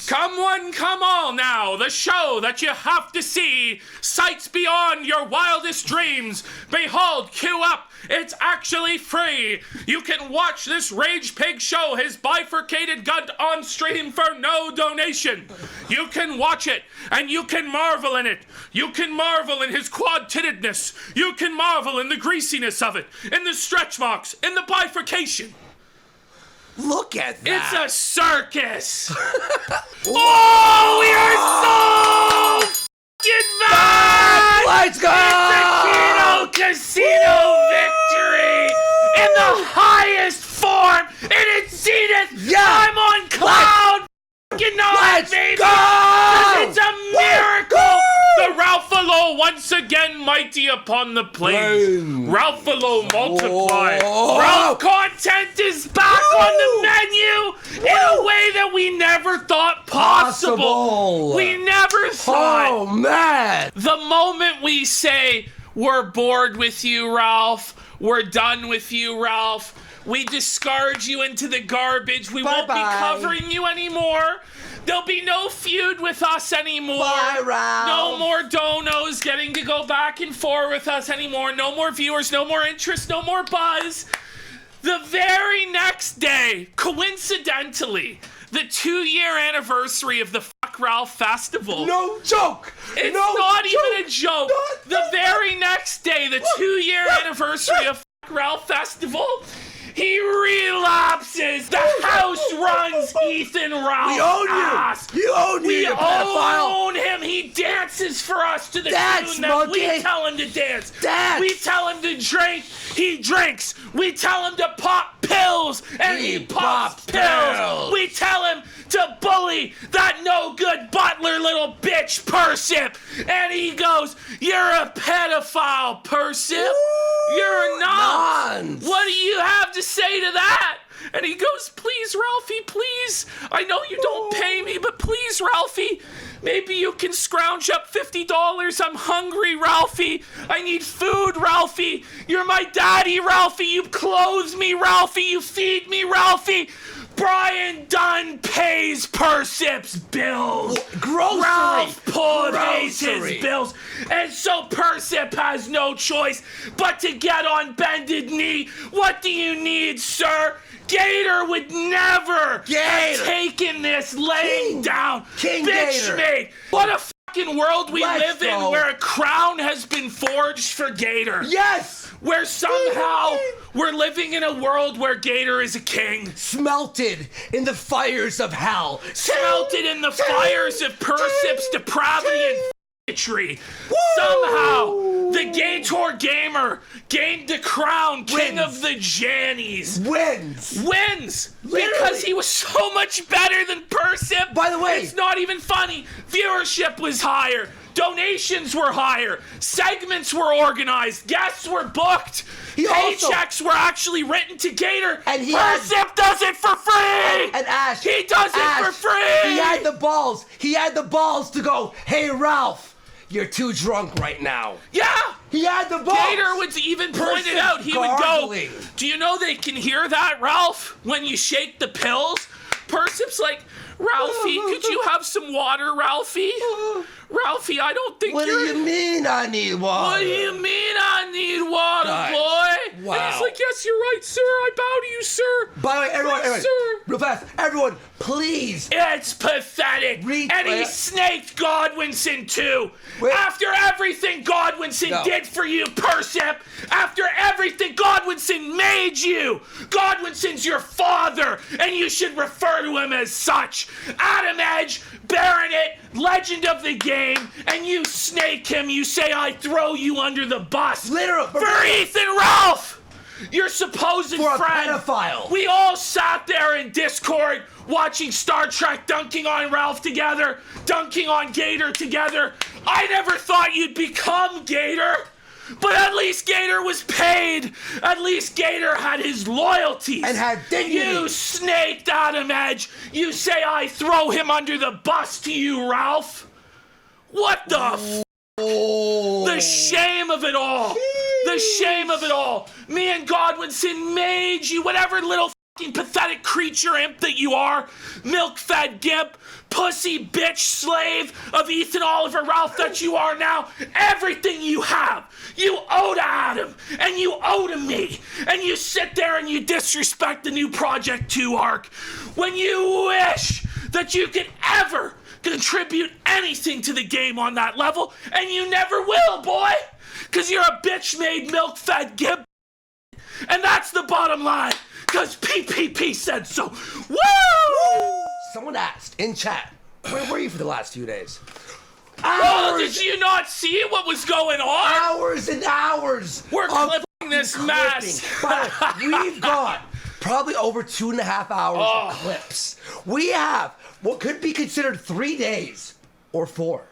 Come one, come all now, the show that you have to see. Sights beyond your wildest dreams. Behold, queue up, it's actually free. You can watch this Rage Pig show, his bifurcated gut on stream for no donation. You can watch it, and you can marvel in it. You can marvel in his quad-tittedness. You can marvel in the greasiness of it, in the stretch marks, in the bifurcation. Look at that. It's a circus. Oh, we are so fucking mad. Let's go. It's a Casino victory in the highest form in its zenith. Yeah. I'm on cloud fucking nine, baby. Go. 'Cause it's a miracle. The Ralphamania once again mighty upon the plains. Ralphamania multiply. Oh. Ralph content is back on the menu in a way that we never thought possible. We never thought. Oh, man. The moment we say, we're bored with you, Ralph, we're done with you, Ralph, we discard you into the garbage, we won't be covering you anymore. There'll be no feud with us anymore. Bye, Ralph. No more donos getting to go back and forth with us anymore. No more viewers, no more interest, no more buzz. The very next day, coincidentally, the 2-year anniversary of the Fuck Ralph Festival. No joke. It's no not joke. even a joke. The very next day, the 2-year anniversary of Fuck Ralph Festival, he relapses. The house runs Ethan Ralph's We own ass. you. You own you, We you pedophile. own him. He dances for us to the Dance, tune that monkey. we tell him to dance. Dance. We tell him to drink. He drinks. We tell him to pop pills, and he pops pills. We tell him to bully that no good butler little bitch Persip, and he goes, "You're a pedophile, Persip. You're not. Nonce. What do you have to say to that?" And he goes, "Please, Ralphie, please. I know you don't pay me, but please, Ralphie, maybe you can scrounge up $50. I'm hungry, Ralphie. I need food, Ralphie. You're my daddy, Ralphie. You clothe me, Ralphie. You feed me, Ralphie." Brian Dunn pays Persip's bills. Grocery. Ralph pays Grocery. his bills. And so Persip has no choice but to get on bended knee. What do you need, sir? Gator would never have taken this laying down. King Bitch Gator. made. What a fucking world we Let's live in go. where a crown has been forged for Gator. Yes. Where somehow we're living in a world where Gator is a king. Smelted in the fires of hell. Smelted in the fires of Persip's depravity and f***try. Somehow, the Gator Gamer gained the crown King of the Jannies. Wins! Because he was so much better than Persip. By the way, it's not even funny. Viewership was higher. Donations were higher. Segments were organized. Guests were booked. Paychecks were actually written to Gator. And Persip does it for free! And Ash. He does it for free! He had the balls. He had the balls to go, "Hey, Ralph, you're too drunk right now." Yeah! He had the balls. Gator would even point it Persip out. He would go, gargling. "Do you know they can hear that, Ralph, when you shake the pills?" Persip's like, "Ralphie, could you have some water, Ralphie? Ralphie, I don't think What do you mean I need water? What do you mean I need water, God. boy?" Wow. And he's like, "Yes, you're right, sir. I bow to you, sir." By the way, everyone, sir. real fast, everyone, please. It's pathetic. And he snaked Godwinson too. After everything Godwinson did for you, Persip, after everything Godwinson made you, Godwinson's your father, and you should refer to him as such. Adam Edge, Baronet, legend of the game, and you snake him. You say, "I throw you under the bus." Literally. For Ethan Ralph, your supposed For a friend. pedophile. We all sat there in Discord watching Star Trek, dunking on Ralph together, dunking on Gator together. I never thought you'd become Gator. But at least Gator was paid. At least Gator had his loyalties. And had dignity. You snaked Adam Edge. You say I throw him under the bus to you, Ralph. What the f***? The shame of it all. The shame of it all. Me and Godwinson made you whatever little pathetic creature imp that you are, milk-fed gimp, pussy bitch slave of Ethan Oliver Ralph that you are now, everything you have, you owe to Adam, and you owe to me, and you sit there and you disrespect the new Project 2 arc when you wish that you could ever contribute anything to the game on that level, and you never will, boy, because you're a bitch-made milk-fed gimp, and that's the bottom line. Because PPP said so. Woo! Someone asked in chat, where were you for the last few days? Oh, did you not see what was going on? Hours and hours. We're clipping this mess. We've got probably over 2.5 hours of clips. We have what could be considered 3 days or 4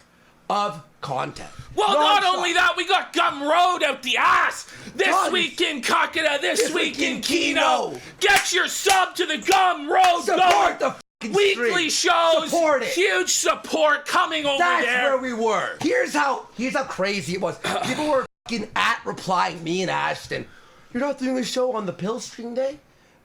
of content. Well, not only that, we got Gum Road out the ass. This Tons. week in Kakada, this week in Kino. Kino. Get your sub to the Gum Road. Support the fucking weekly stream. shows. Support it. Huge support coming over That's there. where we were. Here's how crazy it was. People were fucking replying me and Ashton. You're not doing a show on the Pillstream day?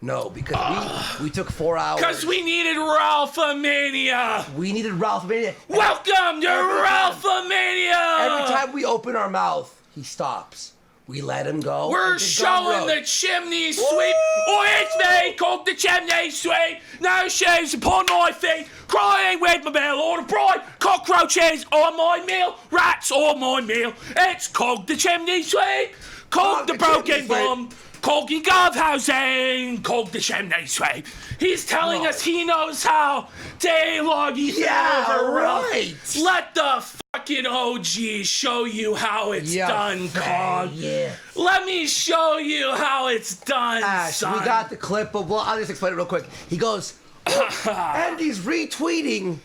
No, because we took 4 hours. Because we needed Ralphamania. We needed Ralphamania. Welcome to Ralphamania. Every time we open our mouth, he stops. We let him go. We're showing the chimney sweep. Oh, it's me, called the chimney sweep. No shoes upon my feet. Crying with my mail order bride. Cockroaches on my meal. Rats on my meal. It's called the chimney sweep. Called the broken bomb. Corgi Govhousing, called the chimney sweep. He's telling us he knows how to log Ethan over right. Let the fucking OG show you how it's done, Cog. Yeah. Let me show you how it's done, Ash, son. we got the clip, but I'll just explain it real quick. He goes, and he's retweeting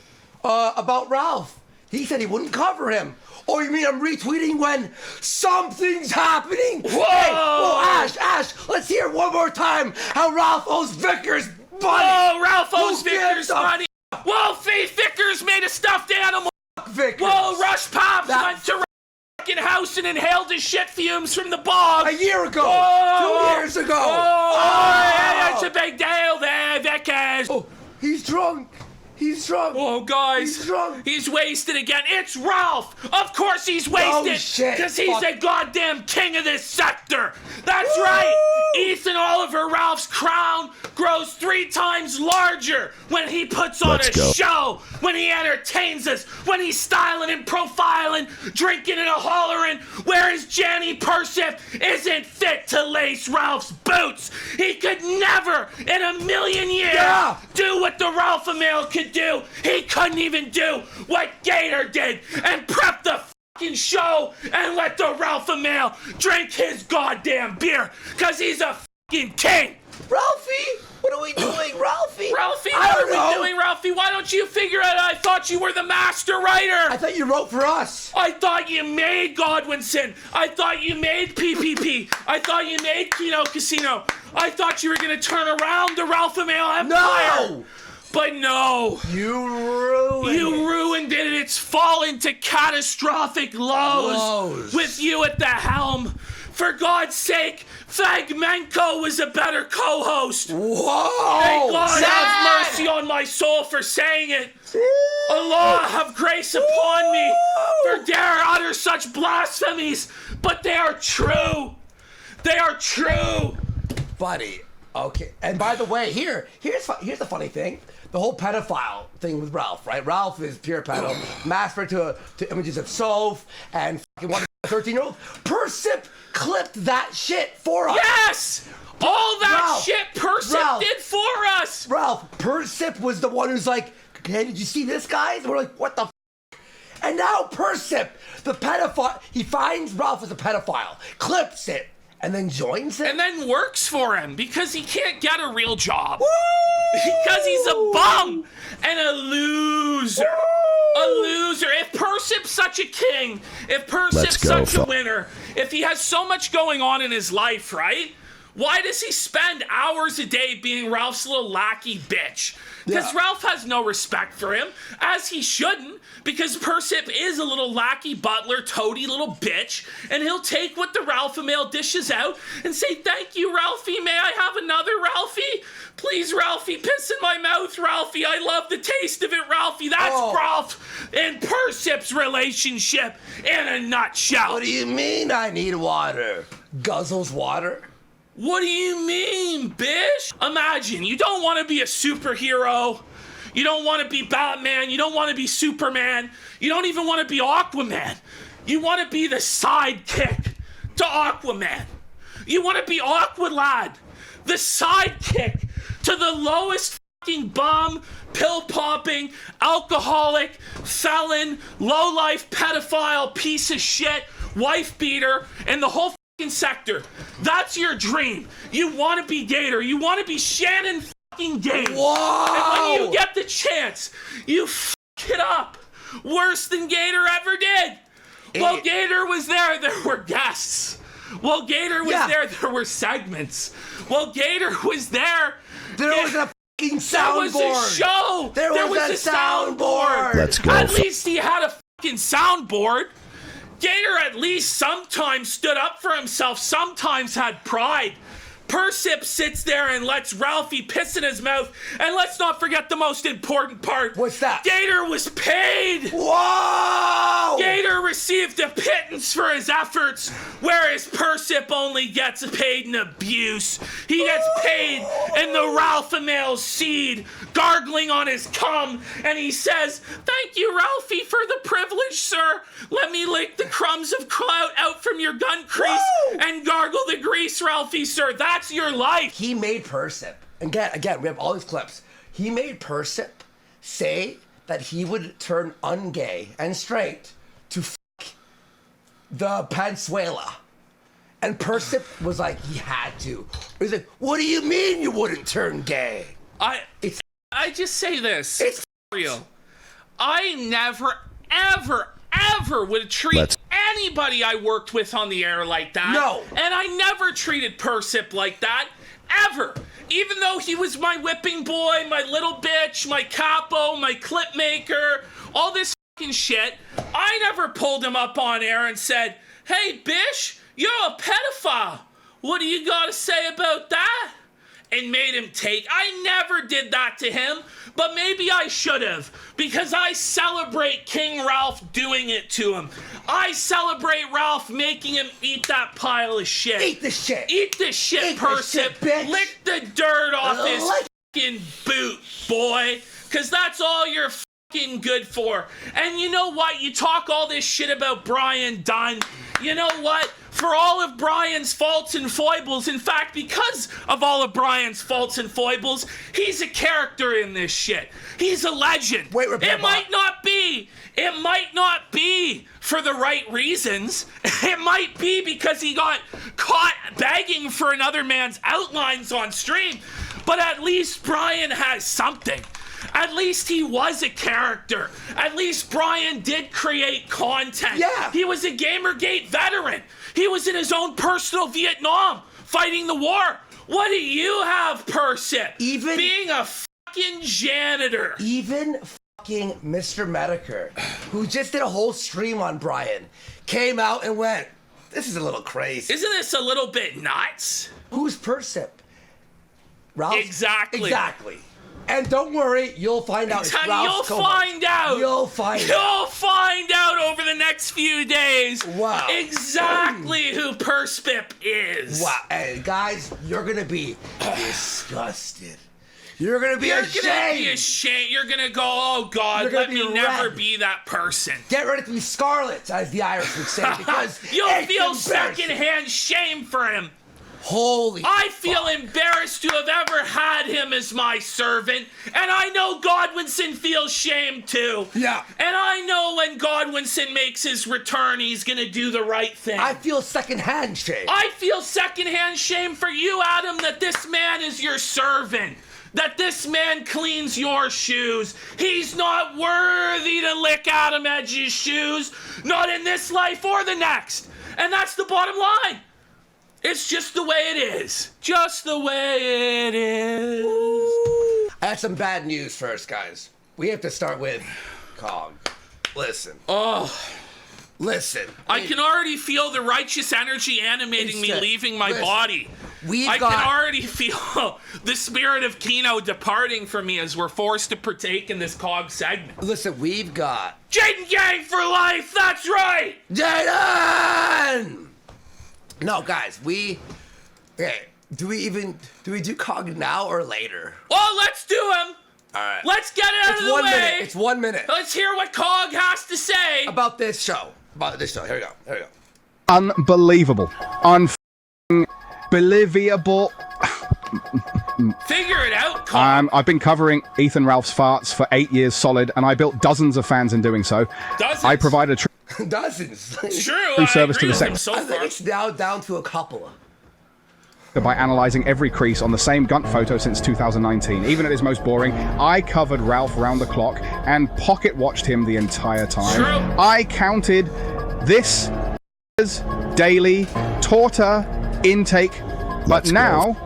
about Ralph. He said he wouldn't cover him. Oh, you mean I'm retweeting when something's happening? Whoa! Hey, Ash, let's hear one more time how Ralph owes Vickers money. Whoa, Ralph owes Who Vickers gives a money. Whoa, Faith Vickers made a stuffed animal. Vickers. Whoa, Rush Pops went to fucking house and inhaled his shit fumes from the bog. A year ago. Whoa. 2 years ago. Oh, it's a big deal there, Vickers. Oh, he's drunk. He's drunk. Oh, guys. He's drunk. He's wasted again. It's Ralph. Of course he's wasted. Oh, shit. Because he's the goddamn king of this sector. That's right. Ethan Oliver Ralph's crown grows 3 times larger when he puts on a show, when he entertains us, when he's styling and profiling, drinking and hollering, whereas Janny Persif isn't fit to lace Ralph's boots. He could never in a million years do what the Ralphamania could do. He couldn't even do what Gator did and prep the fucking show and let the Ralphamania drink his goddamn beer because he's a fucking king. Ralphie, what are we doing, Ralphie? Ralphie, what are we doing, Ralphie? Why don't you figure out? I thought you were the master writer. I thought you wrote for us. I thought you made Godwinson. I thought you made PPP. I thought you made Kino Casino. I thought you were going to turn around the Ralphamania Empire. No! But no. You ruined it. It's fallen to catastrophic lows with you at the helm. For God's sake, Fragmenko was a better co-host. Whoa! May God have mercy on my soul for saying it. Allah have grace upon me for dare utter such blasphemies, but they are true. They are true. Buddy, okay. And by the way, here's the funny thing. The whole pedophile thing with Ralph, right? Ralph is pure pedo, mastered to images of Soph and fucking one 13-year-old. Persip clipped that shit for us. Yes! All that shit Persip did for us. Ralph, Persip was the one who's like, hey, did you see this, guys? And we're like, what the f? And now Persip, the pedophile, he finds Ralph as a pedophile, clips it, and then joins him? And then works for him because he can't get a real job. Woo! Because he's a bum and a loser. Woo! A loser. If Persip's such a king, if Persip's such a winner, if he has so much going on in his life, right? Why does he spend hours a day being Ralph's little lackey bitch? Because Ralph has no respect for him, as he shouldn't, because Persip is a little lackey butler, toady little bitch, and he'll take what the Ralphamania dishes out and say, thank you, Ralphie, may I have another, Ralphie? Please, Ralphie, piss in my mouth, Ralphie, I love the taste of it, Ralphie. That's Ralph and Persip's relationship in a nutshell. What do you mean I need water? Guzzles water? What do you mean, bish? Imagine, you don't want to be a superhero. You don't want to be Batman. You don't want to be Superman. You don't even want to be Aquaman. You want to be the sidekick to Aquaman. You want to be Aqualad, the sidekick to the lowest fucking bum, pill-popping, alcoholic, felon, low-life, pedophile, piece of shit, wife-beater, and the whole sector. That's your dream. You want to be Gator. You want to be Shannon fucking Gator. Whoa! And when you get the chance, you f it up worse than Gator ever did. While Gator was there were guests. While Gator was there were segments. While Gator was there was a fucking soundboard. There was a show. There was a soundboard. Let's go. At least he had a fucking soundboard. Gator at least sometimes stood up for himself, sometimes had pride. Persip sits there and lets Ralphie piss in his mouth. And let's not forget the most important part. What's that? Gator was paid. Whoa! Gator received a pittance for his efforts, whereas Persip only gets paid in abuse. He gets paid in the Ralphamania seed, gargling on his cum, and he says, thank you, Ralphie, for the privilege, sir. Let me lick the crumbs of clout out from your gun crease and gargle the grease, Ralphie, sir. That's your life. He made Persip, again, we have all these clips. He made Persip say that he would turn ungay and straight to the Panzuela. And Persip was like, he had to. He's like, what do you mean you wouldn't turn gay? I just say this. It's real. I never, ever would treat anybody I worked with on the air like that. No. And I never treated Persip like that. Ever. Even though he was my whipping boy, my little bitch, my capo, my clip maker, all this fucking shit, I never pulled him up on air and said, hey, bish, you're a pedophile. What do you got to say about that? And made him take. I never did that to him, but maybe I should have, because I celebrate King Ralph doing it to him. I celebrate Ralph making him eat that pile of shit. Eat the shit. Eat the shit, Eat the Persip. shit, bitch. Lick the dirt off his fucking boot, boy, because that's all you're fucking good for. And you know what? You talk all this shit about Brian Dunn. You know what? For all of Brian's faults and foibles, in fact, because of all of Brian's faults and foibles, he's a character in this shit. He's a legend. Wait, it might not be for the right reasons. It might be because he got caught begging for another man's outlines on stream. But at least Brian has something. At least he was a character. At least Brian did create content. Yeah. He was a Gamergate veteran. He was in his own personal Vietnam, fighting the war. What do you have, Persip? Even being a fucking janitor. Even fucking Mr. Medicare, who just did a whole stream on Brian, came out and went, this is a little crazy. Isn't this a little bit nuts? Who's Persip? Ralph? Exactly. And don't worry, you'll find out. You'll find out. You'll find out over the next few days. Wow. Exactly who Perspip is. Wow. And guys, you're going to be disgusted. You're going to be ashamed. You're going to be ashamed. You're going to go, oh, God, let me never be that person. Get ready to be scarlet, as the Irish would say, because you'll feel secondhand shame for him. I feel embarrassed to have ever had him as my servant, and I know Godwinson feels shame too. Yeah. And I know when Godwinson makes his return, he's gonna do the right thing. I feel secondhand shame. I feel secondhand shame for you, Adam, that this man is your servant. That this man cleans your shoes. He's not worthy to lick Adam Edge's shoes, not in this life or the next. And that's the bottom line. It's just the way it is. Just the way it is. I had some bad news first, guys. We have to start with Cog. Listen. Oh. Listen. I can already feel the righteous energy animating me leaving my body. I can already feel the spirit of Kino departing from me as we're forced to partake in this Cog segment. Listen, we've got... Jaden Gang for life, that's right! Jaden! No, guys, okay, do we do Cog now or later? Well, let's do him. All right. Let's get it out of the way. It's 1 minute. Let's hear what Cog has to say. About this show. Here we go. Unbelievable. Unbelievable. Figure it out, Cog. I've been covering Ethan Ralph's farts for 8 years solid, and I built dozens of fans in doing so. Dozens? I provided Dozens. True. service to the sector. sector. I think it's now down to a couple. By analysing every crease on the same Gunt photo since 2019. Even at his most boring, I covered Ralph round the clock and pocket watched him the entire time. True. I counted this daily torta intake, but now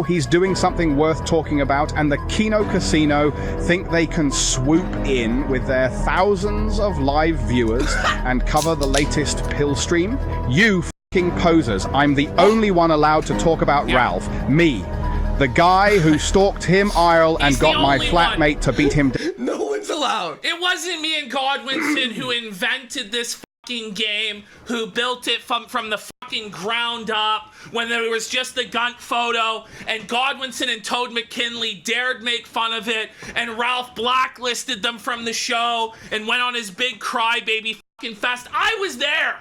he's doing something worth talking about, and the Kino Casino think they can swoop in with their thousands of live viewers and cover the latest Pillstream. You fucking posers. I'm the only one allowed to talk about Ralph. Me. The guy who stalked him Isle and got my flatmate to beat him. No one's allowed. It wasn't me and Godwinson who invented this fucking game, who built it from the fucking ground up when there was just the Gunt photo, and Godwinson and Toad McKinley dared make fun of it, and Ralph blacklisted them from the show and went on his big crybaby fucking fest. I was there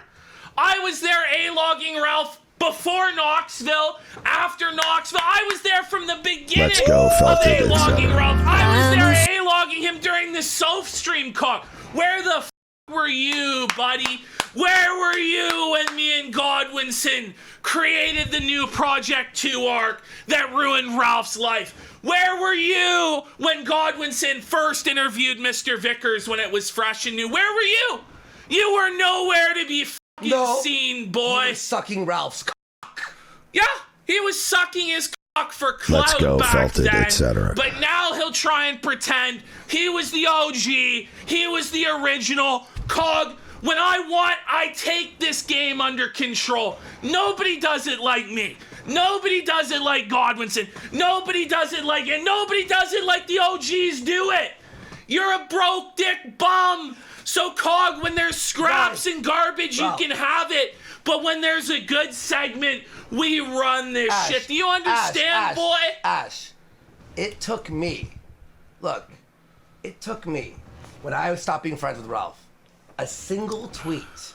A-logging Ralph before Knoxville, after Knoxville. I was there from the beginning of A-logging Ralph. I was there A-logging him during the Soapstream Cog. Where the were you, buddy? Where were you when me and Godwinson created the new Project 2 arc that ruined Ralph's life? Where were you when Godwinson first interviewed Mr. Vickers when it was fresh and new? Where were you? You were nowhere to be seen, boy. He was sucking Ralph's cock. Yeah, he was sucking his cock for clout back then, etc. But now he'll try and pretend he was the OG, he was the original. Cog, when I want, I take this game under control. Nobody does it like me. Nobody does it like Godwinson. Nobody does it like the OGs do it. You're a broke dick bum. So Cog, when there's scraps and garbage, you can have it. But when there's a good segment, we run this shit. Do you understand, boy? Ash, it took me, when I stopped being friends with Ralph, a single tweet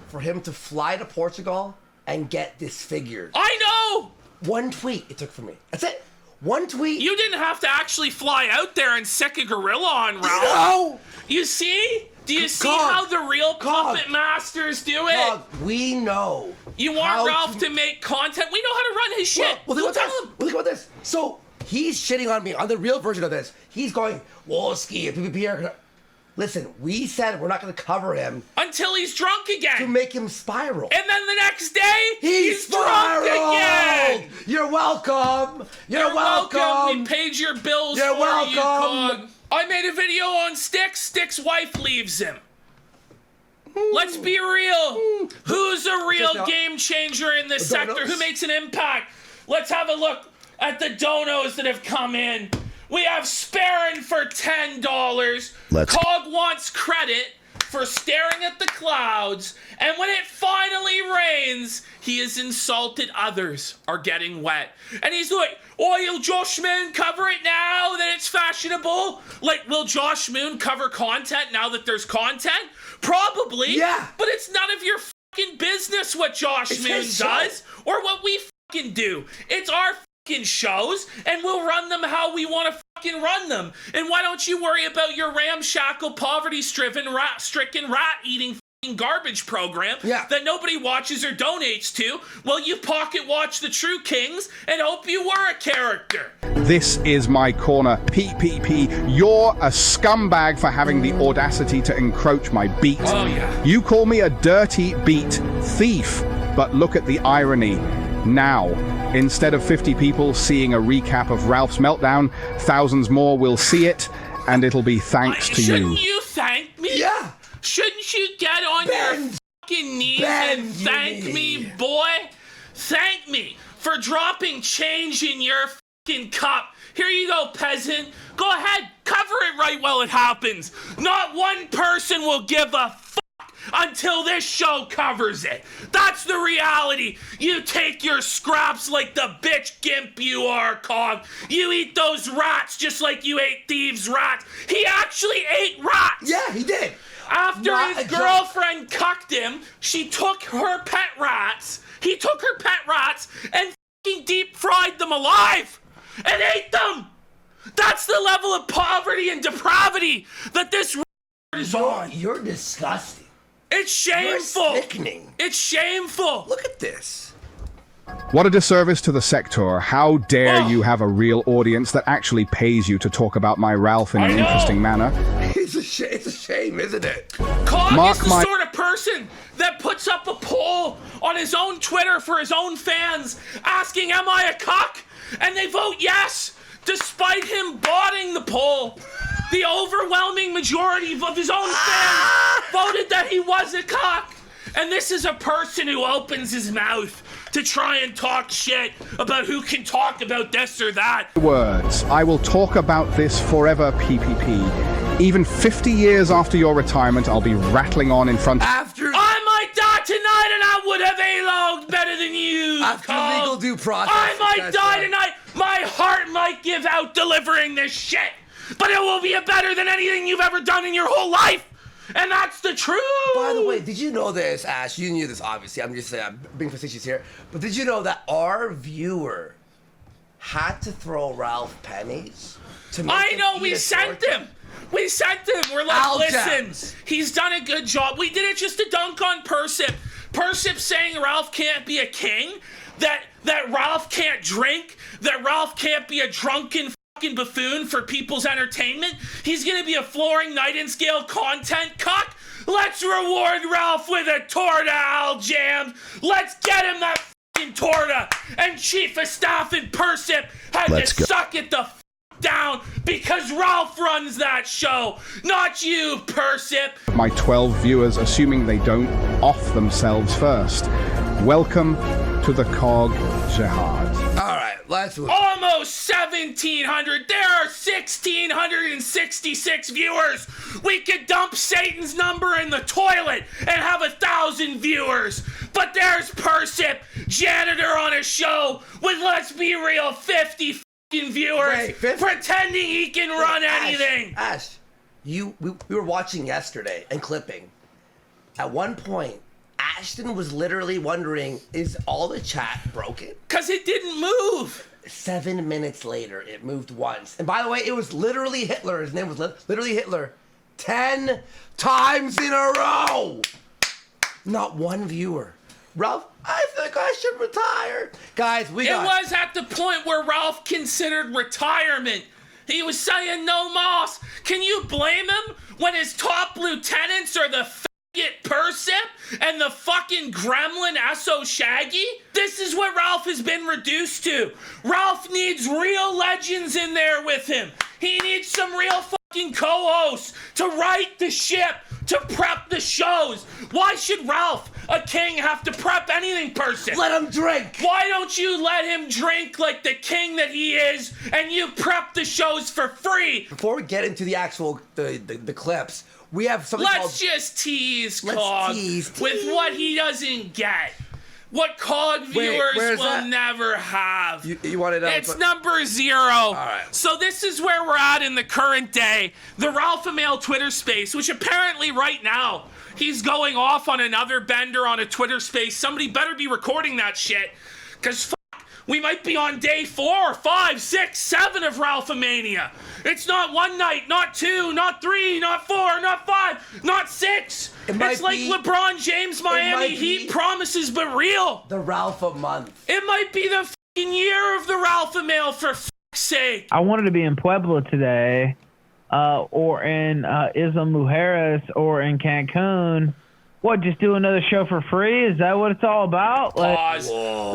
for him to fly to Portugal and get disfigured. I know! One tweet it took for me. That's it. One tweet. You didn't have to actually fly out there and sick a gorilla on Ralph. No! You see? Do you see how the real puppet masters do it? Cog, we know. You want Ralph to make content? We know how to run his shit. Well, think about this. So he's shitting on me on the real version of this. He's going, Wolski, PPP. Listen, we said we're not going to cover him until he's drunk again to make him spiral. And then the next day, he's drunk again. You're welcome. You're welcome. We paid your bills. You're for welcome. You, Cog. I made a video on Styx. Styx's wife leaves him. Let's be real. Who's a real game changer in this sector? Who makes an impact? Let's have a look at the donos that have come in. We have Sparrin for $10. Cog wants credit for staring at the clouds, and when it finally rains, he has insulted others are getting wet. And he's like, will Josh Moon cover it now that it's fashionable? Like, will Josh Moon cover content now that there's content? Probably. Yeah. But it's none of your fucking business what Josh Moon does or what we fucking do. It's our fucking shows, and we'll run them how we want to fucking run them. And why don't you worry about your ramshackle, poverty-stricken, rat-eating fucking garbage program that nobody watches or donates to? Well, you pocket watch the True Kings and hope you were a character. This is my corner. PPP, you're a scumbag for having the audacity to encroach my beat. Oh, yeah. You call me a dirty beat thief. But look at the irony. Now, instead of 50 people seeing a recap of Ralph's meltdown, thousands more will see it, and it'll be thanks to you. Shouldn't you thank me? Yeah. Shouldn't you get on your fucking knees and thank me, boy? Thank me for dropping change in your fucking cup. Here you go, peasant. Go ahead, cover it right while it happens. Not one person will give a fuck until this show covers it. That's the reality. You take your scraps like the bitch gimp you are, Cog. You eat those rats just like you ate thieves' rats. He actually ate rats. Yeah, he did. After his girlfriend cucked him, she took her pet rats. He took her pet rats and fucking deep fried them alive and ate them. That's the level of poverty and depravity that this is on. You're disgusting. It's shameful. You're sickening. It's shameful. Look at this. What a disservice to the sector. How dare you have a real audience that actually pays you to talk about my Ralph in an interesting manner. It's a shame, isn't it? Cog is the sort of person that puts up a poll on his own Twitter for his own fans asking, am I a cuck? And they vote yes, despite him botting the poll. The overwhelming majority of his own fans voted that he was a cuck. And this is a person who opens his mouth to try and talk shit about who can talk about this or that. Words. I will talk about this forever, PPP. Even 50 years after your retirement, I'll be rattling on in front I might die tonight and I would have A-logged better than you. After legal due process. I might die tonight. My heart might give out delivering this shit. But it will be better than anything you've ever done in your whole life. And that's the truth. By the way, did you know this, Ash? You knew this, obviously. I'm just saying, I'm being facetious here. But did you know that our viewer had to throw Ralph pennies to make I know, we sent him. We sent him. We're like, listen, he's done a good job. We did it just to dunk on Persip. Persip saying Ralph can't be a king, that Ralph can't drink, that Ralph can't be a drunken buffoon for people's entertainment. He's gonna be a flooring nightingale content cuck. Let's reward Ralph with a torta, Al Jam. Let's get him that fucking torta. And Chief of Staff and Persip had to suck it the down because Ralph runs that show, not you, Persip. My 12 viewers, assuming they don't off themselves first. Welcome to the Cog Jihad. All right, let's move. Almost 1,700. There are 1,666 viewers. We could dump Satan's number in the toilet and have 1,000 viewers. But there's Persip, janitor on a show with, let's be real, 50 fucking viewers, pretending he can run anything. Ash, we were watching yesterday and clipping. At one point, Ashton was literally wondering, is all the chat broken? Because it didn't move. 7 minutes later, it moved once. And by the way, it was literally Hitler. His name was literally Hitler. 10 times in a row. Not one viewer. Ralph, I think I should retire. Guys, It was at the point where Ralph considered retirement. He was saying no moss. Can you blame him when his top lieutenants are the Persip and the fucking gremlin SO Shaggy? This is what Ralph has been reduced to. Ralph needs real legends in there with him. He needs some real fucking co-hosts to right the ship, to prep the shows. Why should Ralph, a king, have to prep anything, Persip? Let him drink. Why don't you let him drink like the king that he is and you prep the shows for free? Before we get into the actual the clips, we have something Let's just tease Cog with what he doesn't get. What Cog viewers will never have. You want it? It's number 0. All right. So this is where we're at in the current day. The Ralphamania Twitter space, which apparently right now he's going off on another bender on a Twitter space. Somebody better be recording that shit. Because we might be on day 4, 5, 6, 7 of Ralphamania. It's not one night, not 2, not 3, not 4, not 5, not 6. It's like LeBron James Miami Heat promises but real. The Ralph a month. It might be the fucking year of the Ralphamania, for fuck's sake. I wanted to be in Pueblo today, or in Isla Mujeres, or in Cancun, What, just do another show for free? Is that what it's all about? Pause.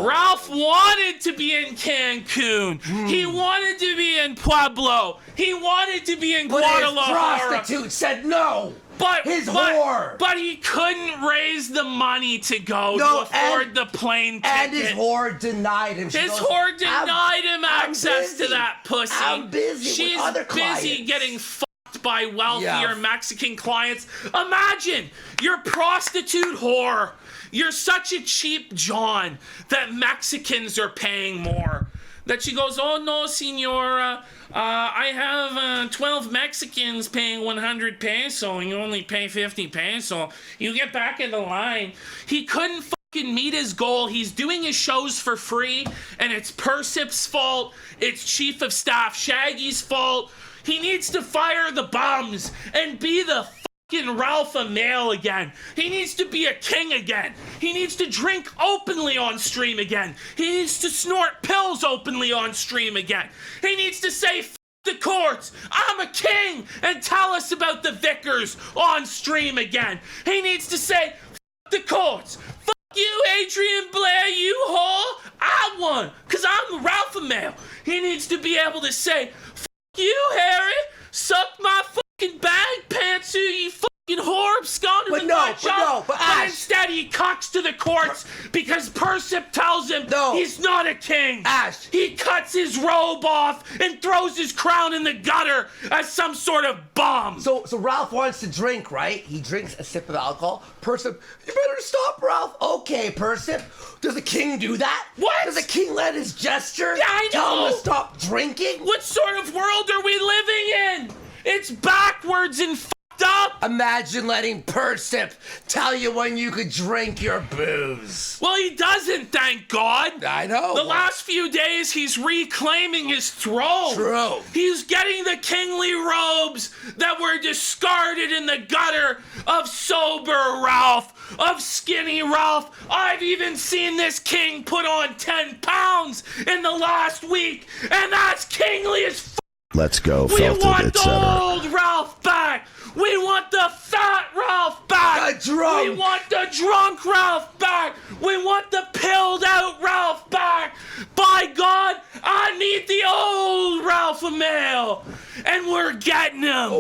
Ralph wanted to be in Cancun. He wanted to be in Pueblo. He wanted to be in Guadalajara. But his prostitute said no. Whore. But he couldn't raise the money to go to afford the plane ticket. And his whore denied him. His whore denied him access to that pussy. I'm busy with other clients. She's busy getting fucked by wealthier Mexican clients. Imagine, you're prostitute whore. You're such a cheap John that Mexicans are paying more. That she goes, oh no, senora, I have 12 Mexicans paying 100 peso and you only pay 50 peso. You get back in the line. He couldn't fucking meet his goal. He's doing his shows for free and it's Persip's fault. It's Chief of Staff Shaggy's fault. He needs to fire the bums and be the fucking Ralphamania again. He needs to be a king again. He needs to drink openly on stream again. He needs to snort pills openly on stream again. He needs to say f the courts, I'm a king, and tell us about the vicars on stream again. He needs to say f the courts. Fuck you, Adrian Blair, you whore. I won, cause I'm the Ralphamania. He needs to be able to say, f you, Harry, suck my fucking bag pantsu, you fucking whore, absconded with my job. But instead he cocks to the courts because Persip tells him he's not a king. Ash. He cuts his robe off and throws his crown in the gutter as some sort of bomb. So Ralph wants to drink, right? He drinks a sip of alcohol. Persip, you better stop, Ralph. Okay, Persip. Does the king do that? What? Does the king let his gesture I tell know. him to stop drinking? What sort of world are we living in? It's backwards and fucked up. Imagine letting Persip tell you when you could drink your booze. Well, he doesn't, thank God. I know. The last few days, he's reclaiming his throne. True. He's getting the kingly robes that were discarded in the gutter of sober Ralph, of skinny Ralph. I've even seen this king put on 10 pounds in the last week, and that's kingly as f. Let's go, We Felted, want the etc. old Ralph back. We want the fat Ralph back. The drunk. We want the drunk Ralph back. We want the pilled out Ralph back. By God, I need the old Ralphamania. And we're getting him.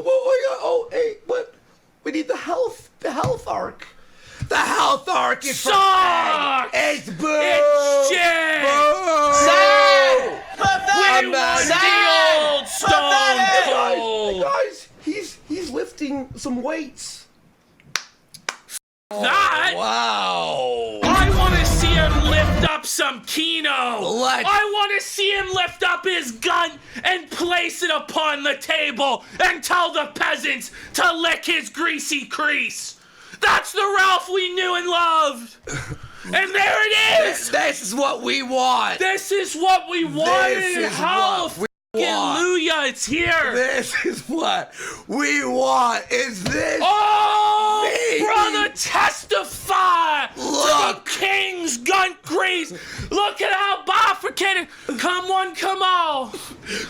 Hey, what? We need the health arc. The health arc is Sucks. It's boo. It's shit. Boo. We want the old Stone Cold. Hey guys, he's lifting some weights. That. Wow. I want to see him lift up some Kino. I want to see him lift up his gun and place it upon the table and tell the peasants to lick his greasy crease. That's the Ralph we knew and loved. And there it is. This is what we want. This is what we wanted. This is Hallelujah, what we want. it's here. This is what we want. Is this? Oh, Baby. brother, testify Look. to the king's gun grease. Look at how bifurcated. Come on, come on.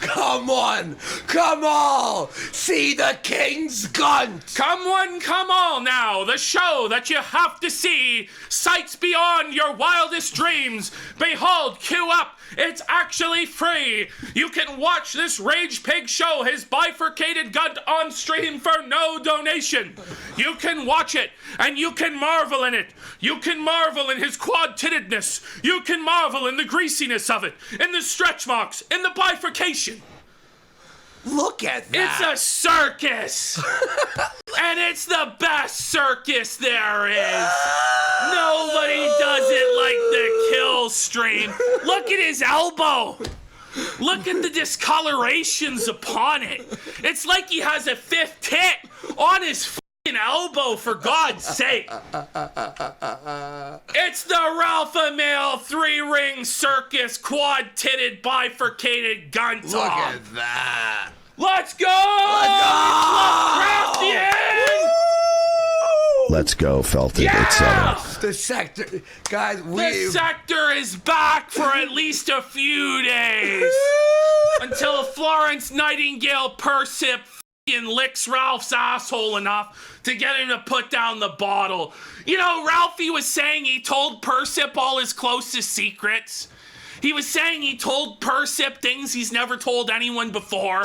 Come on, come on. See the king's gun. Come on, come on now. The show that you have to see. Sights beyond your wildest dreams. Behold, queue up. It's actually free. You can watch this Rage Pig show, his bifurcated gun on stream for no donation. You can watch it, and you can marvel in it. You can marvel in his quad-tittedness. You can marvel in the greasiness of it, in the stretch marks, in the bifurcation. Look at that. It's a circus. And it's the best circus there is. Nobody does it like the kill stream. Look at his elbow. Look at the discolorations upon it. It's like he has a fifth tit on his fucking elbow, for God's sake. It's the Ralphamania 3-ring circus quad-titted bifurcated gun Look top. at that. Let's go! Lovecraftian! Let's go, Felted, Yeah! etc. The sector, guys. The sector is back for at least a few days until Florence Nightingale Persip and licks Ralph's asshole enough to get him to put down the bottle. You know, Ralphie was saying he told Persip all his closest secrets. He was saying he told Persip things he's never told anyone before.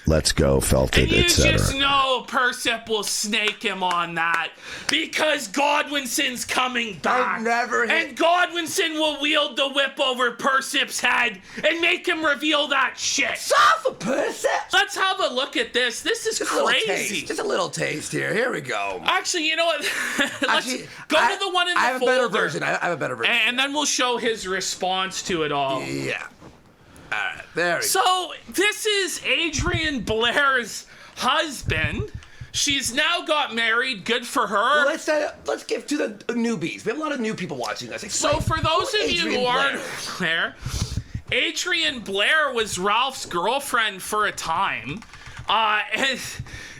Let's go, felt And it, you etc. just know Persip will snake him on that because Godwinson's coming back. And Godwinson will wield the whip over Persip's head and make him reveal that shit. Stop for Persip. Let's have a look at this. This is crazy. Just a little taste here. Here we go. Actually, you know what? Let's go to the one in the folder. I have a better version. I have a better version. And then we'll show his response to it all. Yeah. All right, there we go. So, this is Adrian Blair's husband. She's now got married. Good for her. Let's give to the newbies. We have a lot of new people watching us. So, for those of you Adrian who aren't Blair. there, Adrian Blair was Ralph's girlfriend for a time. And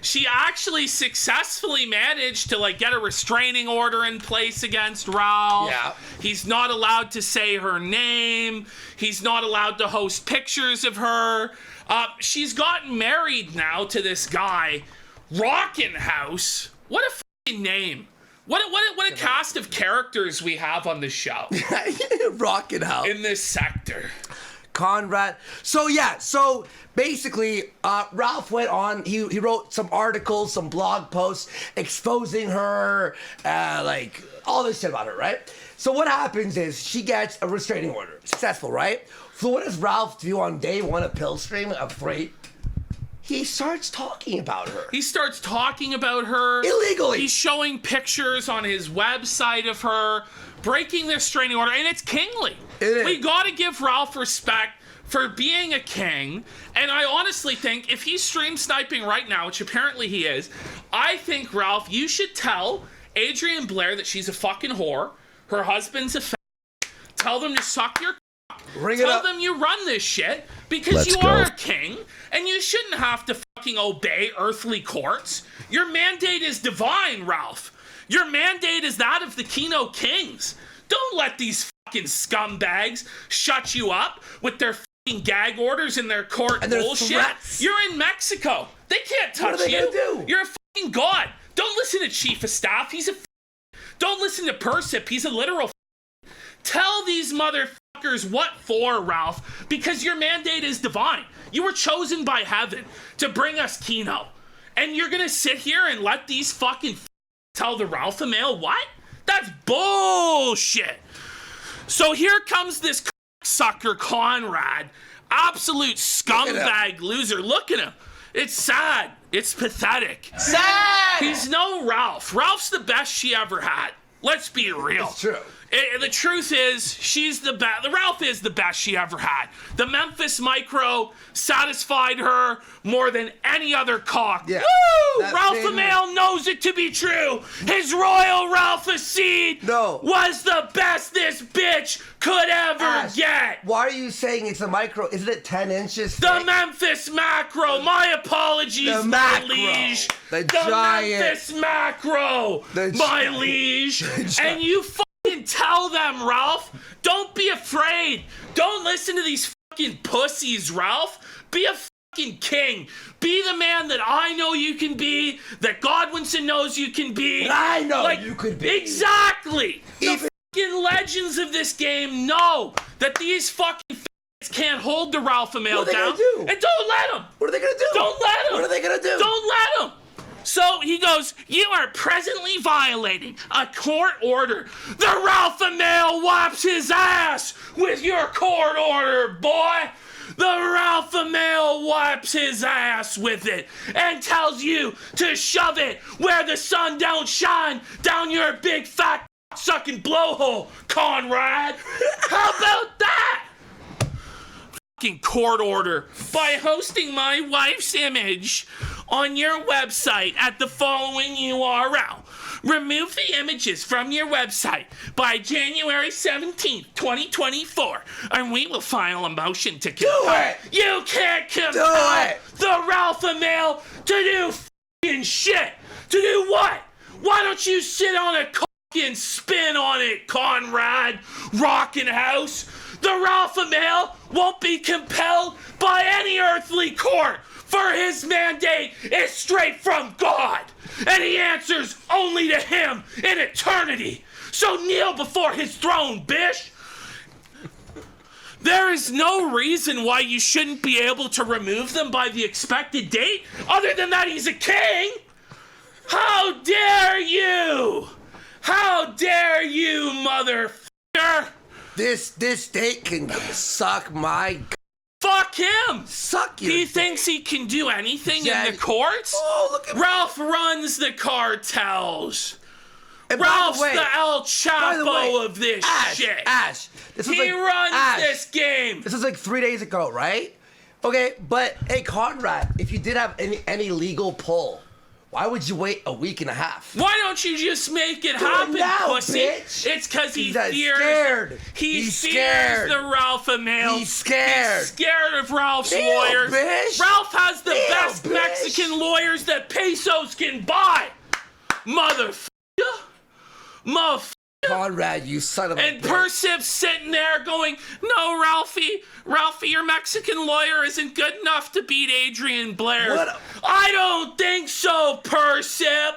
she actually successfully managed to get a restraining order in place against Ralph. Yeah. He's not allowed to say her name. He's not allowed to host pictures of her. She's gotten married now to this guy, Rockin' House. What a fucking name. What a cast of characters we have on this show. Rockin' House. In this sector. Conrad. So basically, Ralph went on. He wrote some articles, some blog posts exposing her, all this shit about her, right? So what happens is she gets a restraining order, successful, right? So what does Ralph do on day one of Pillstream of 3? He starts talking about her. He starts talking about her. Illegally. He's showing pictures on his website of her, breaking the restraining order, and it's kingly. It is. We gotta give Ralph respect for being a king, and I honestly think if he's stream sniping right now, which apparently he is, I think, Ralph, you should tell Adrian Blair that she's a fucking whore, her husband's a tell them to suck your Tell them you run this shit because you are a king and you shouldn't have to fucking obey earthly courts. Your mandate is divine, Ralph. Your mandate is that of the Kino Kings. Don't let these fucking scumbags shut you up with their fucking gag orders and their court and bullshit. Threats. You're in Mexico. They can't touch what are they you. Gonna do? You're a fucking god. Don't listen to Chief of Staff. He's a Don't listen to Persip. He's a literal Tell these motherfuckers what for, Ralph, because your mandate is divine. You were chosen by heaven to bring us Kino. And you're gonna sit here and let these fucking tell the Ralphamania what? That's bullshit. So here comes this sucker Conrad, absolute scumbag loser. Look at him. It's sad. It's pathetic. Sad! He's no Ralph. Ralph's the best she ever had. Let's be real. It's true. The truth is, she's the best. The Ralph is the best she ever had. The Memphis Micro satisfied her more than any other cock. Yeah. Woo! Ralphamania knows it to be true. His Royal Ralpha seed was the best this bitch could ever get. Why are you saying it's a micro? Isn't it 10 inches The thick? Memphis Macro. My apologies, my liege. The giant. Memphis Macro. My liege. And you fucking tell them, Ralph. Don't be afraid. Don't listen to these fucking pussies, Ralph. Be a fucking king. Be the man that I know you can be, that Godwinson knows you can be. I know you could be. Exactly. The fucking legends of this game know that these fucking can't hold the Ralphamania down. Gonna do? And don't let them. What are they gonna do? Don't let them. What are they gonna do? Don't let them. So he goes, you are presently violating a court order. The Ralphamania wipes his ass with your court order, boy. The Ralphamania wipes his ass with it and tells you to shove it where the sun don't shine down your big fat sucking blowhole, Conrad. How about that? Fucking court order by hosting my wife's image on your website at the following URL. Remove the images from your website by January 17th, 2024, and we will file a motion to compel. Do it! You can't compel the Ralphamania to do fucking shit. To do what? Why don't you sit on a and spin on it, Conrad? Rockin' House. The Ralphamania won't be compelled by any earthly court. for his mandate is straight from God, and he answers only to him in eternity. So kneel before his throne, bish. There is no reason why you shouldn't be able to remove them by the expected date, other than that he's a king. How dare you? How dare you, motherfucker? This date can suck my. Fuck him! Suck your. He thinks he can do anything Yeah. in the courts? Oh, look at Ralph runs the cartels. And by Ralph's way- the El by the way, Chapo of this shit. Ash. This was He runs Ash, this game. This was like 3 days ago, right? Okay, but hey, Conrad, if you did have any legal pull, why would you wait a week and a half? Why don't you just make it Do it happen, now, pussy? bitch. It's because he He's fears. scared. He He's fears scared. the Ralphamania. He's scared. He's scared of Ralph's Damn, lawyers. bitch. Ralph has the Damn, best bitch. Mexican lawyers that pesos can buy. Motherfucker. Motherfucker. Conrad, you son of a And bitch. Persip's sitting there going, no, Ralphie, your Mexican lawyer isn't good enough to beat Adrian Blair. What? I don't think so, Persip.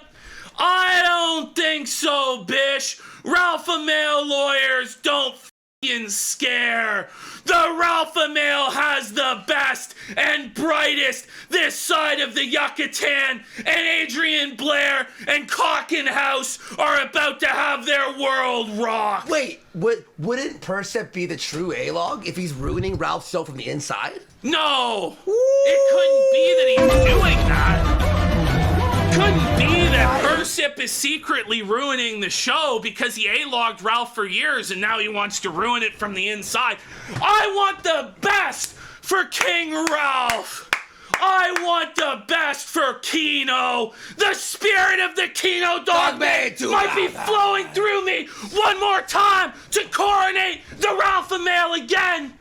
I don't think so, bish. Ralphamania lawyers don't f***ing scare. The Ralphamania has the best and brightest this side of the Yucatan, and Adrian Blair and Cockenhouse are about to have their world rocked. Wait, wouldn't Persip be the true A-log if he's ruining Ralph's show from the inside? No! It couldn't be that he's doing that. Couldn't be that Persip is secretly ruining the show because he A-logged Ralph for years and now he wants to ruin it from the inside. I want the best for King Ralph! I want the best for Kino! The spirit of the Kino dog Dogman to might be Ralph. flowing through me one more time to coronate the Ralphamania again!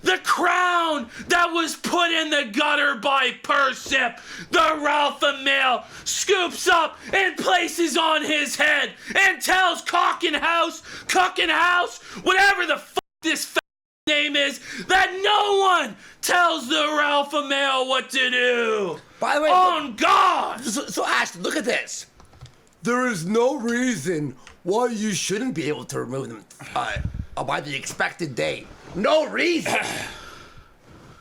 The crown that was put in the gutter by Persip, the Ralphamania scoops up and places on his head and tells Cockenhouse, whatever the fuck this name is, that no one tells the Ralphamania what to do. By the way, On God! so Ashton, look at this. There is no reason why you shouldn't be able to remove them by the expected date. No reason.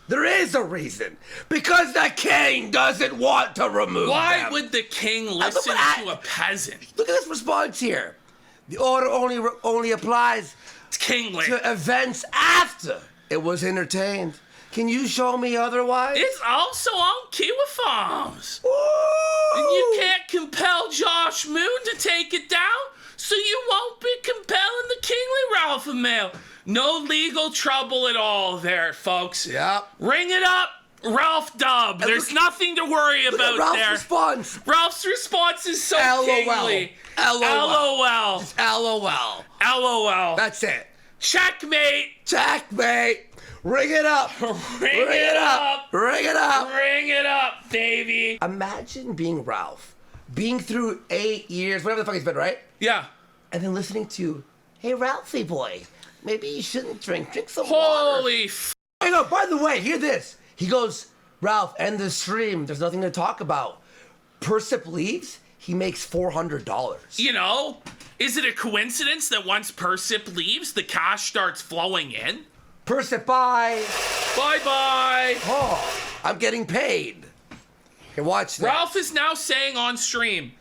There is a reason. Because the king doesn't want to remove Why them. would the king listen to a peasant? Look at this response here. The order only applies It's kingly. to events after it was entertained. Can you show me otherwise? It's also on Kiwa Farms. Ooh. And you can't compel Josh Moon to take it down, so you won't be compelling the kingly Ralphamania. No legal trouble at all there, folks. Yep. Ring it up, Ralph Dub. There's nothing to worry Look at about Ralph's there. response. Ralph's response is so LOL. kingly. LOL. LOL. LOL. LOL. That's it. Checkmate. Checkmate. Ring it up. Ring it up. Ring it up. Ring it up, baby. Imagine being Ralph, being through 8 years, whatever the fuck he's been, right? Yeah. And then listening to, hey, Ralphie boy, maybe you shouldn't drink some water. Holy Hey, no, by the way, hear this. He goes, Ralph, end the stream. There's nothing to talk about. Persip leaves, he makes $400. You know, is it a coincidence that once Persip leaves, the cash starts flowing in? Persip, bye. Bye-bye. Oh, I'm getting paid. Here, watch this. Ralph is now saying on stream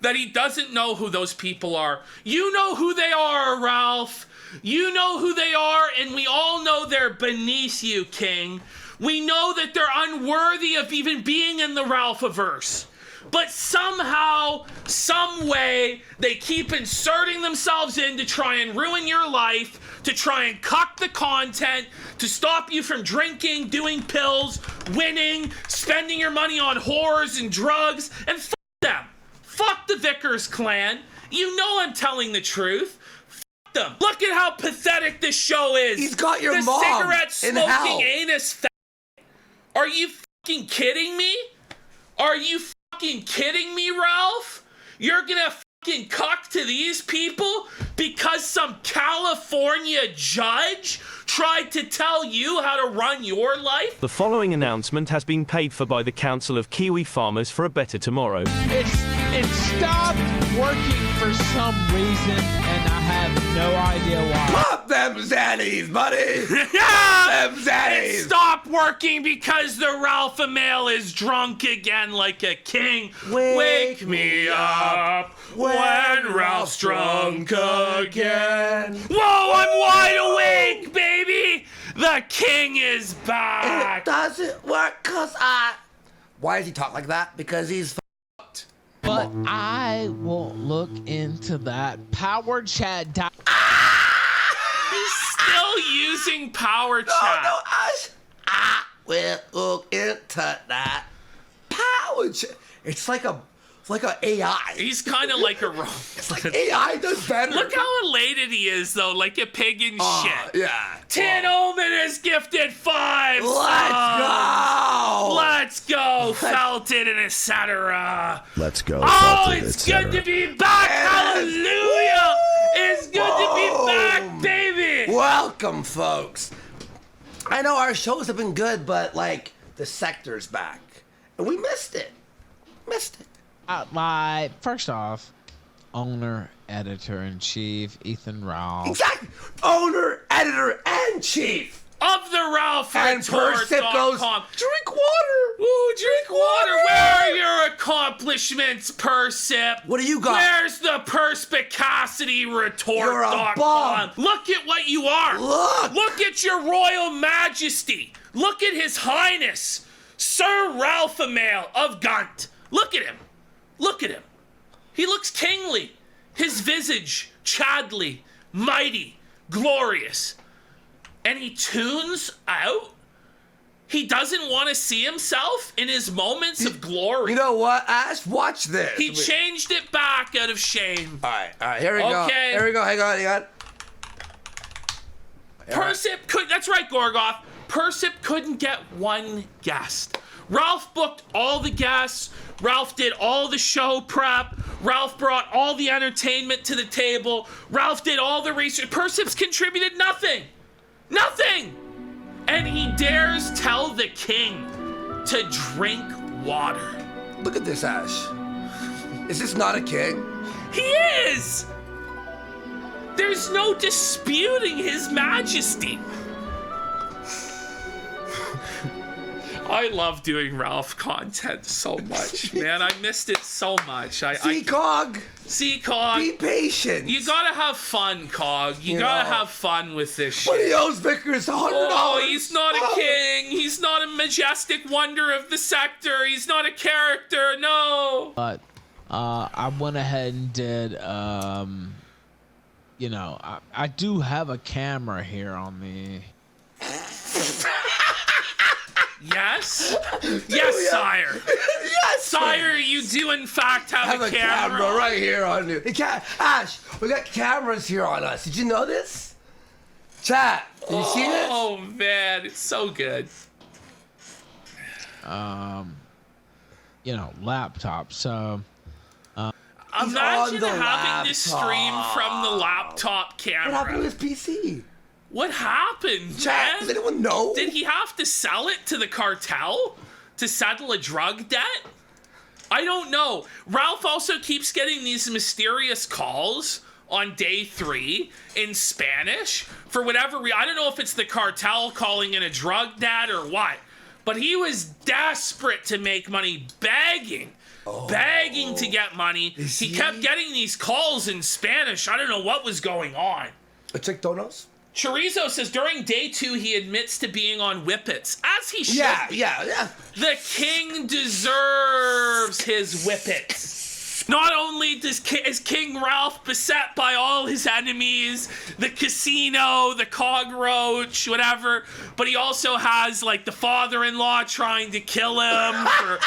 that he doesn't know who those people are. You know who they are, Ralph. You know who they are, and we all know they're beneath you, King. We know that they're unworthy of even being in the Ralphaverse. But somehow, some way, they keep inserting themselves in to try and ruin your life, to try and cuck the content, to stop you from drinking, doing pills, winning, spending your money on whores and drugs, and fuck them. Fuck the Vickers clan. You know I'm telling the truth. Fuck them. Look at how pathetic this show is. He's got your the mom cigarette in hell. smoking anus fat. Are you fucking kidding me? Are you fucking kidding me, Ralph? You're gonna fucking cuck to these people because some California judge tried to tell you how to run your life? The following announcement has been paid for by the Council of Kiwi Farmers for a Better Tomorrow. It stopped working for some reason, and I have no idea why. Pop them zannies, buddy. Yeah! Them zannies. It stopped working because the Ralphamania is drunk again like a king. Wake me up when Ralph's drunk again. Whoa, I'm wide awake, baby! The king is back! It doesn't work cause Why does he talk like that? Because he's fucked. But I will look into that. Power chat. He's still using power chat. No, Ash. I will look into that. Power chat. It's like a AI. He's kind of like a robot. It's like AI does better. Look how elated he is, though, like a pig in shit. Yeah. Tin Omen is gifted 5 Let's subs. go. Let's go, Felton and etc. Let's go. Oh, Felton, it's etc. good to be back. Yes. Hallelujah. It's good to be Boom. back, baby. Welcome, folks. I know our shows have been good, but like the sector's back, and we missed it. First off, owner, editor-in-chief, Ethan Ralph. Exactly. Owner, editor, and chief. Of the Ralph And Persip goes, drink water. Ooh, drink water. Where are your accomplishments, Persip? What do you got? Where's the perspicacity retort? You're a bum. Look at what you are. Look at your royal majesty. Look at his highness, Sir Ralphamania of Gunt. Look at him. Look at him. He looks kingly. His visage, chadly, mighty, glorious. And he tunes out. He doesn't want to see himself in his moments of glory. You know what, Ash? Watch this. He changed it back out of shame. All right, here we go. Okay. Here we go. Hang on. Persip could. That's right, Gorgoth. Persip couldn't get one guest. Ralph booked all the guests. Ralph did all the show prep. Ralph brought all the entertainment to the table. Ralph did all the research. Persip's contributed nothing. Nothing! And he dares tell the king to drink water. Look at this, Ash. Is this not a king? He is! There's no disputing his majesty. I love doing Ralph content so much, man. I missed it so much. Cog. See, Cog. Be patient. You gotta have fun, Cog. You gotta have fun with this shit. What he owes Vickers $100. Oh, he's not a king. He's not a majestic wonder of the sector. He's not a character. No. But I went ahead and did, you know, I do have a camera here on me. Yes? Yes, sire. Yes, Sire, you do in fact have a camera. right here on you. Ash, we got cameras here on us. Did you know this? Chat, did you see this? Oh, man. It's so good. You know, laptop. So Imagine the having to stream from the laptop camera. What happened to his PC? What happened, Chat, man? does anyone know? Did he have to sell it to the cartel to settle a drug debt? I don't know. Ralph also keeps getting these mysterious calls on day 3 in Spanish for whatever reason. I don't know if it's the cartel calling in a drug debt or what, but he was desperate to make money, begging to get money. He kept getting these calls in Spanish. I don't know what was going on. Check Donos? Chorizo says during day 2 he admits to being on whippets, as he should be. Yeah. The king deserves his whippets. Not only is King Ralph beset by all his enemies, the casino, the cockroach, whatever, but he also has like the father-in-law trying to kill him for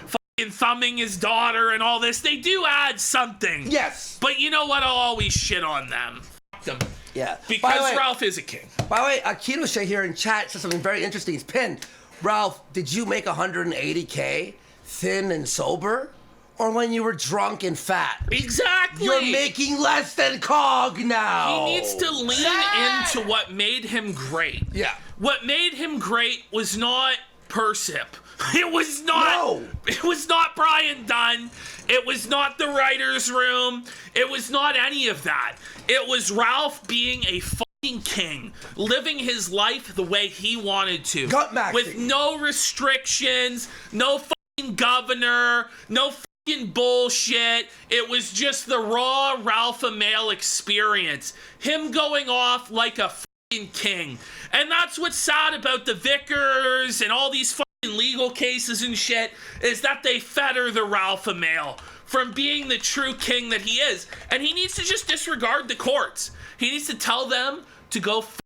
fucking thumbing his daughter and all this. They do add something. Yes. But you know what? I'll always shit on them. Fuck them. Yeah. Because Ralph is a king. By the way, Akito Shay here in chat says something very interesting. He's pinned. Ralph, did you make 180K thin and sober? or when you were drunk and fat. Exactly. You're making less than Cog now. He needs to lean into what made him great. Yeah. What made him great was not Persip. It was not. No. It was not Brian Dunn. It was not the writers' room. It was not any of that. It was Ralph being a fucking king, living his life the way he wanted to, Gut-maxing. with no restrictions, no fucking governor, no fucking bullshit. It was just the raw Ralphamania experience. Him going off like a fucking king. And that's what's sad about the Vickers and all these fucking legal cases and shit, is that they fetter the Ralphamania from being the true king that he is. And he needs to just disregard the courts. He needs to tell them to go fuck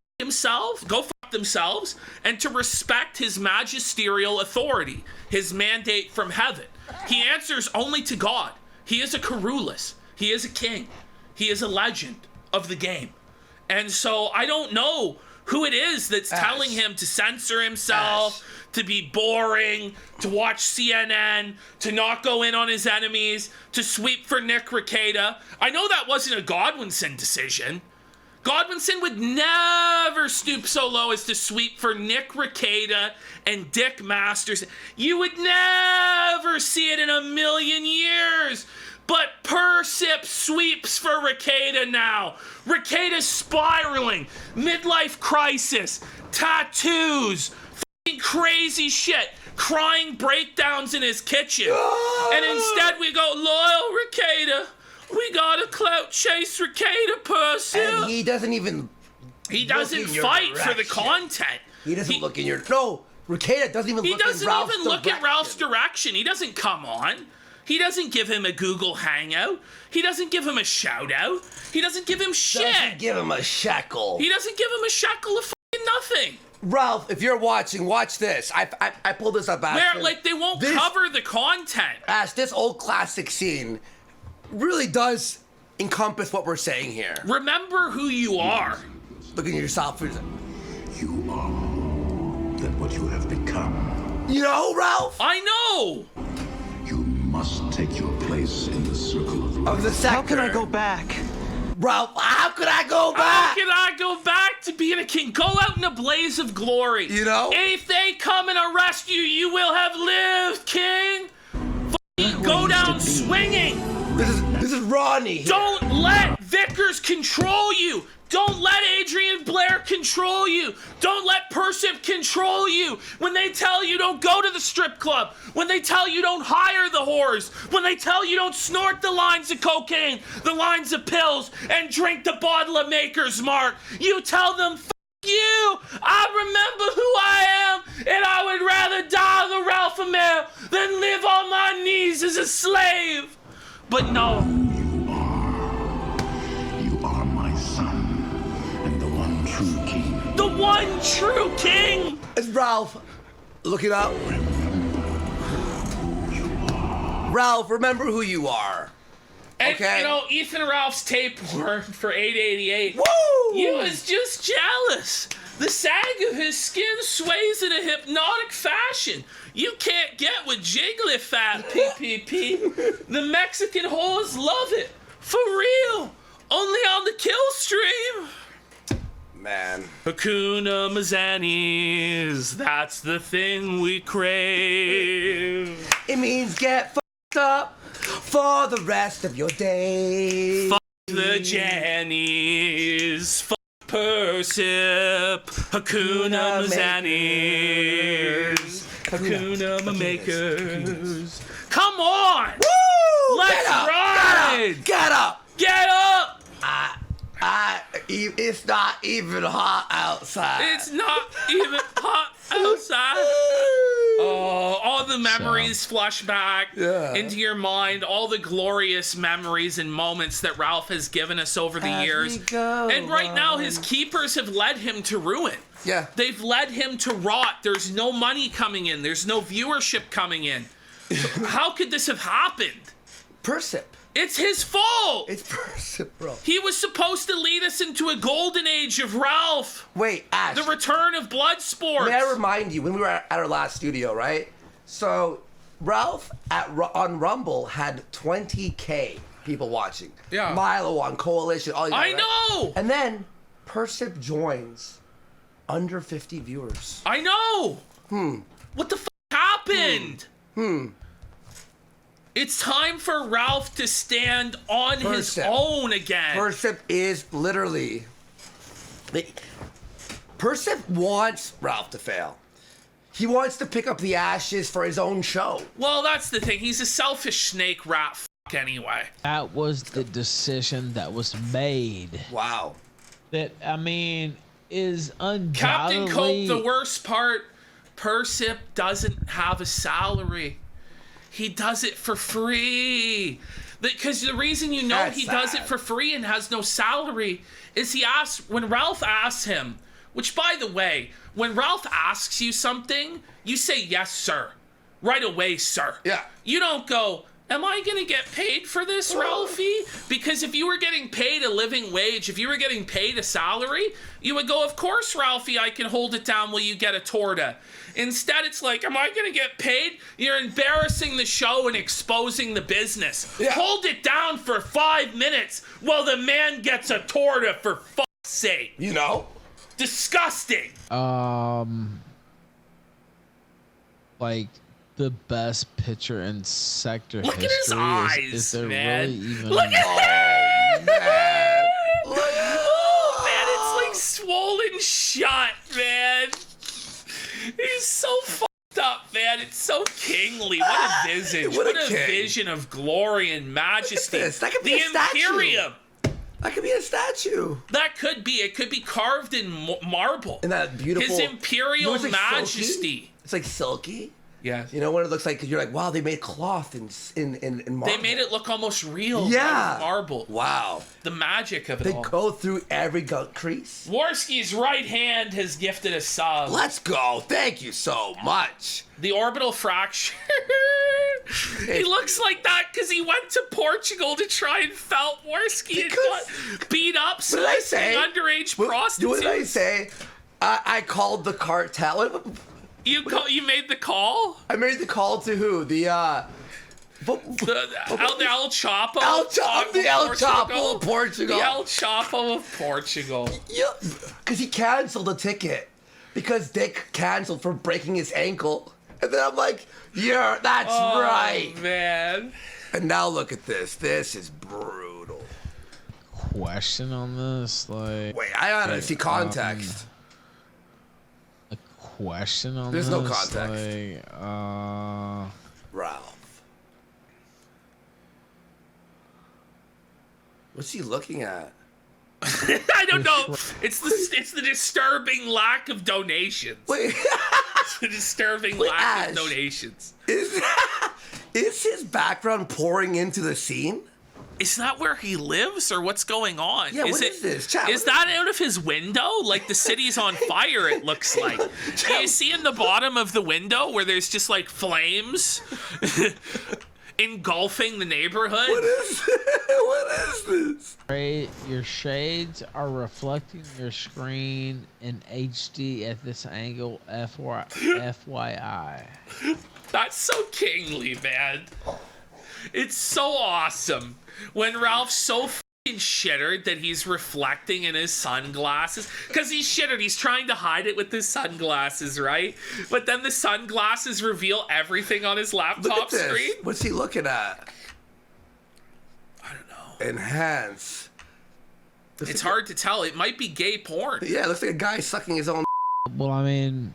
themselves, and to respect his magisterial authority, his mandate from heaven. He answers only to God. He is a Carulus. He is a king. He is a legend of the game. And so I don't know who it is that's telling him to censor himself, to be boring, to watch CNN, to not go in on his enemies, to sweep for Nick Rekieta. I know that wasn't a Godwinson decision. Godwinson would never stoop so low as to sweep for Nick Rekieta and Dick Masters. You would never see it in a million years. But Persip sweeps for Rekieta now. Rekieta's spiraling. Midlife crisis. Tattoos. Fucking crazy shit. Crying breakdowns in his kitchen. And instead we go, loyal Rekieta. We gotta clout chase Rekieta, Persip. And he doesn't even... He doesn't fight for the content. He doesn't look in your... No, Rekieta doesn't even look in Ralph's direction. He doesn't even look at Ralph's direction. He doesn't come on. He doesn't give him a Google Hangout. He doesn't give him a shout out. He doesn't give him shit. Doesn't give him a shekel. He doesn't give him a shekel of fucking nothing. Ralph, if you're watching, watch this. I pulled this up. Where, like, they won't cover the content. Ash, this old classic scene really does encompass what we're saying here. Remember who you are. Look at yourself. You are that what you have become. You know, Ralph? I know. You must take your place in the circle of the sector. How can I go back? Ralph, how could I go back? How can I go back to being a king? Go out in a blaze of glory. You know? If they come and arrest you, you will have lived, king. Fucking go down swinging. This is Ronnie here. Don't let Vickers control you. Don't let Adrian Blair control you. Don't let Persip control you. When they tell you don't go to the strip club. When they tell you don't hire the whores. When they tell you don't snort the lines of cocaine, the lines of pills, and drink the bottle of Maker's Mark. You tell them, F you. I remember who I am, and I would rather die the Ralphamania than live on my knees as a slave. But no. You are my son, and the one true king. The one true king! It's Ralph. Look it up. Ralph, remember who you are. And, okay. you know, Ethan Ralph's tapeworm for 888. Woo! He was just jealous. The sag of his skin sways in a hypnotic fashion. You can't get with jiggly fat, PPP. The Mexican whores love it. For real. Only on the Killstream. Man. Hakuna Mazanis, that's the thing we crave. It means get fucked up for the rest of your day. Fuck the Jannies. Fuck Persip. Hakuna Mazanis. Hakuna Makers. Come on! Woo! Let's ride! Get up! Get up! It's not even hot outside. It's not even hot outside. Oh, all the memories flush back into your mind. All the glorious memories and moments that Ralph has given us over the years. And right now, his keepers have led him to ruin. Yeah. They've led him to rot. There's no money coming in. There's no viewership coming in. So how could this have happened? Persip. It's his fault. It's Persip, bro. He was supposed to lead us into a golden age of Ralph. Wait, Ash. The return of blood sports. May I remind you, when we were at our last studio, right? So, Ralph on Rumble had 20K people watching. Yeah. Milo on Coalition. All these I guys, right? know. And then Persip joins under 50 viewers. I know. What the f happened? It's time for Ralph to stand on his Persip. own again. Persip is literally. Persip wants Ralph to fail. He wants to pick up the ashes for his own show. Well, that's the thing. He's a selfish snake rat f anyway. That was the decision that was made. Wow. That, I mean, is Captain undoubtedly... Cope, the worst part, Persip doesn't have a salary. He does it for free. Because the reason you know That's he does it sad. for free and has no salary is when Ralph asks him, which by the way, when Ralph asks you something, you say, yes, sir. Right away, sir. Yeah. You don't go, am I going to get paid for this, Ralphie? Because if you were getting paid a living wage, if you were getting paid a salary, you would go, of course, Ralphie, I can hold it down while you get a torta. Instead, it's like, am I going to get paid? You're embarrassing the show and exposing the business. Yeah. Hold it down for 5 minutes while the man gets a torta, for fuck's sake. You know? Disgusting. like the best pitcher in sector Look history. at his eyes, is there man. really even... Look at Oh, man. Oh, man, it's like swollen shut, man. He's so fucked up, man. It's so kingly. What a visage. What a What a king. vision of glory and majesty. this. That could be the a statue. Imperium. That could be a statue. That could be. It could be carved in marble. And that beautiful. His Imperial You know, it's like Majesty. silky? It's like silky. Yes. You know what it looks like? 'Cause you're like, wow, they made cloth in marble. They made it look almost real. Yeah. Like marble. Wow. The magic of it They all. go through every gut crease. Warski's right hand has gifted a sub. Let's go. Thank you so much. The orbital fracture. He looks like that because he went to Portugal to try and felt Warski and got beat up What did I say? underage What prostitutes. did I say? I called the cartel. You made the call? I made the call to who? The The El Chapo? El Chapo, the El Chapo of Portugal. The El Chapo of Portugal. Yeah, because he canceled the ticket because Dick canceled for breaking his ankle, and then I'm like, yeah, that's right. Man. And now look at this. This is brutal. Question on this, like... Wait, I gotta see context. A question on There's this? no context. Like, Ralph. What's he looking at? I don't know. It's the disturbing lack of donations. Wait, The disturbing lack Ash. of donations. is his background pouring into the scene? Is that where he lives, or what's going on? Yeah, what is this? Chat, Is what that out of his window? Like the city's on fire, it looks like. Do you see in the bottom of the window where there's just like flames engulfing the neighborhood? What is this? your shades are reflecting your screen in HD at this angle, FYI. That's so kingly, man. It's so awesome. When Ralph's so fucking shittered that he's reflecting in his sunglasses. Because he's shittered. He's trying to hide it with his sunglasses, right? But then the sunglasses reveal everything on his Look laptop at this. screen. What's he looking at? I don't know. Enhance. It's hard to tell. It might be gay porn. Yeah, it looks like a guy sucking his own. Well, I mean...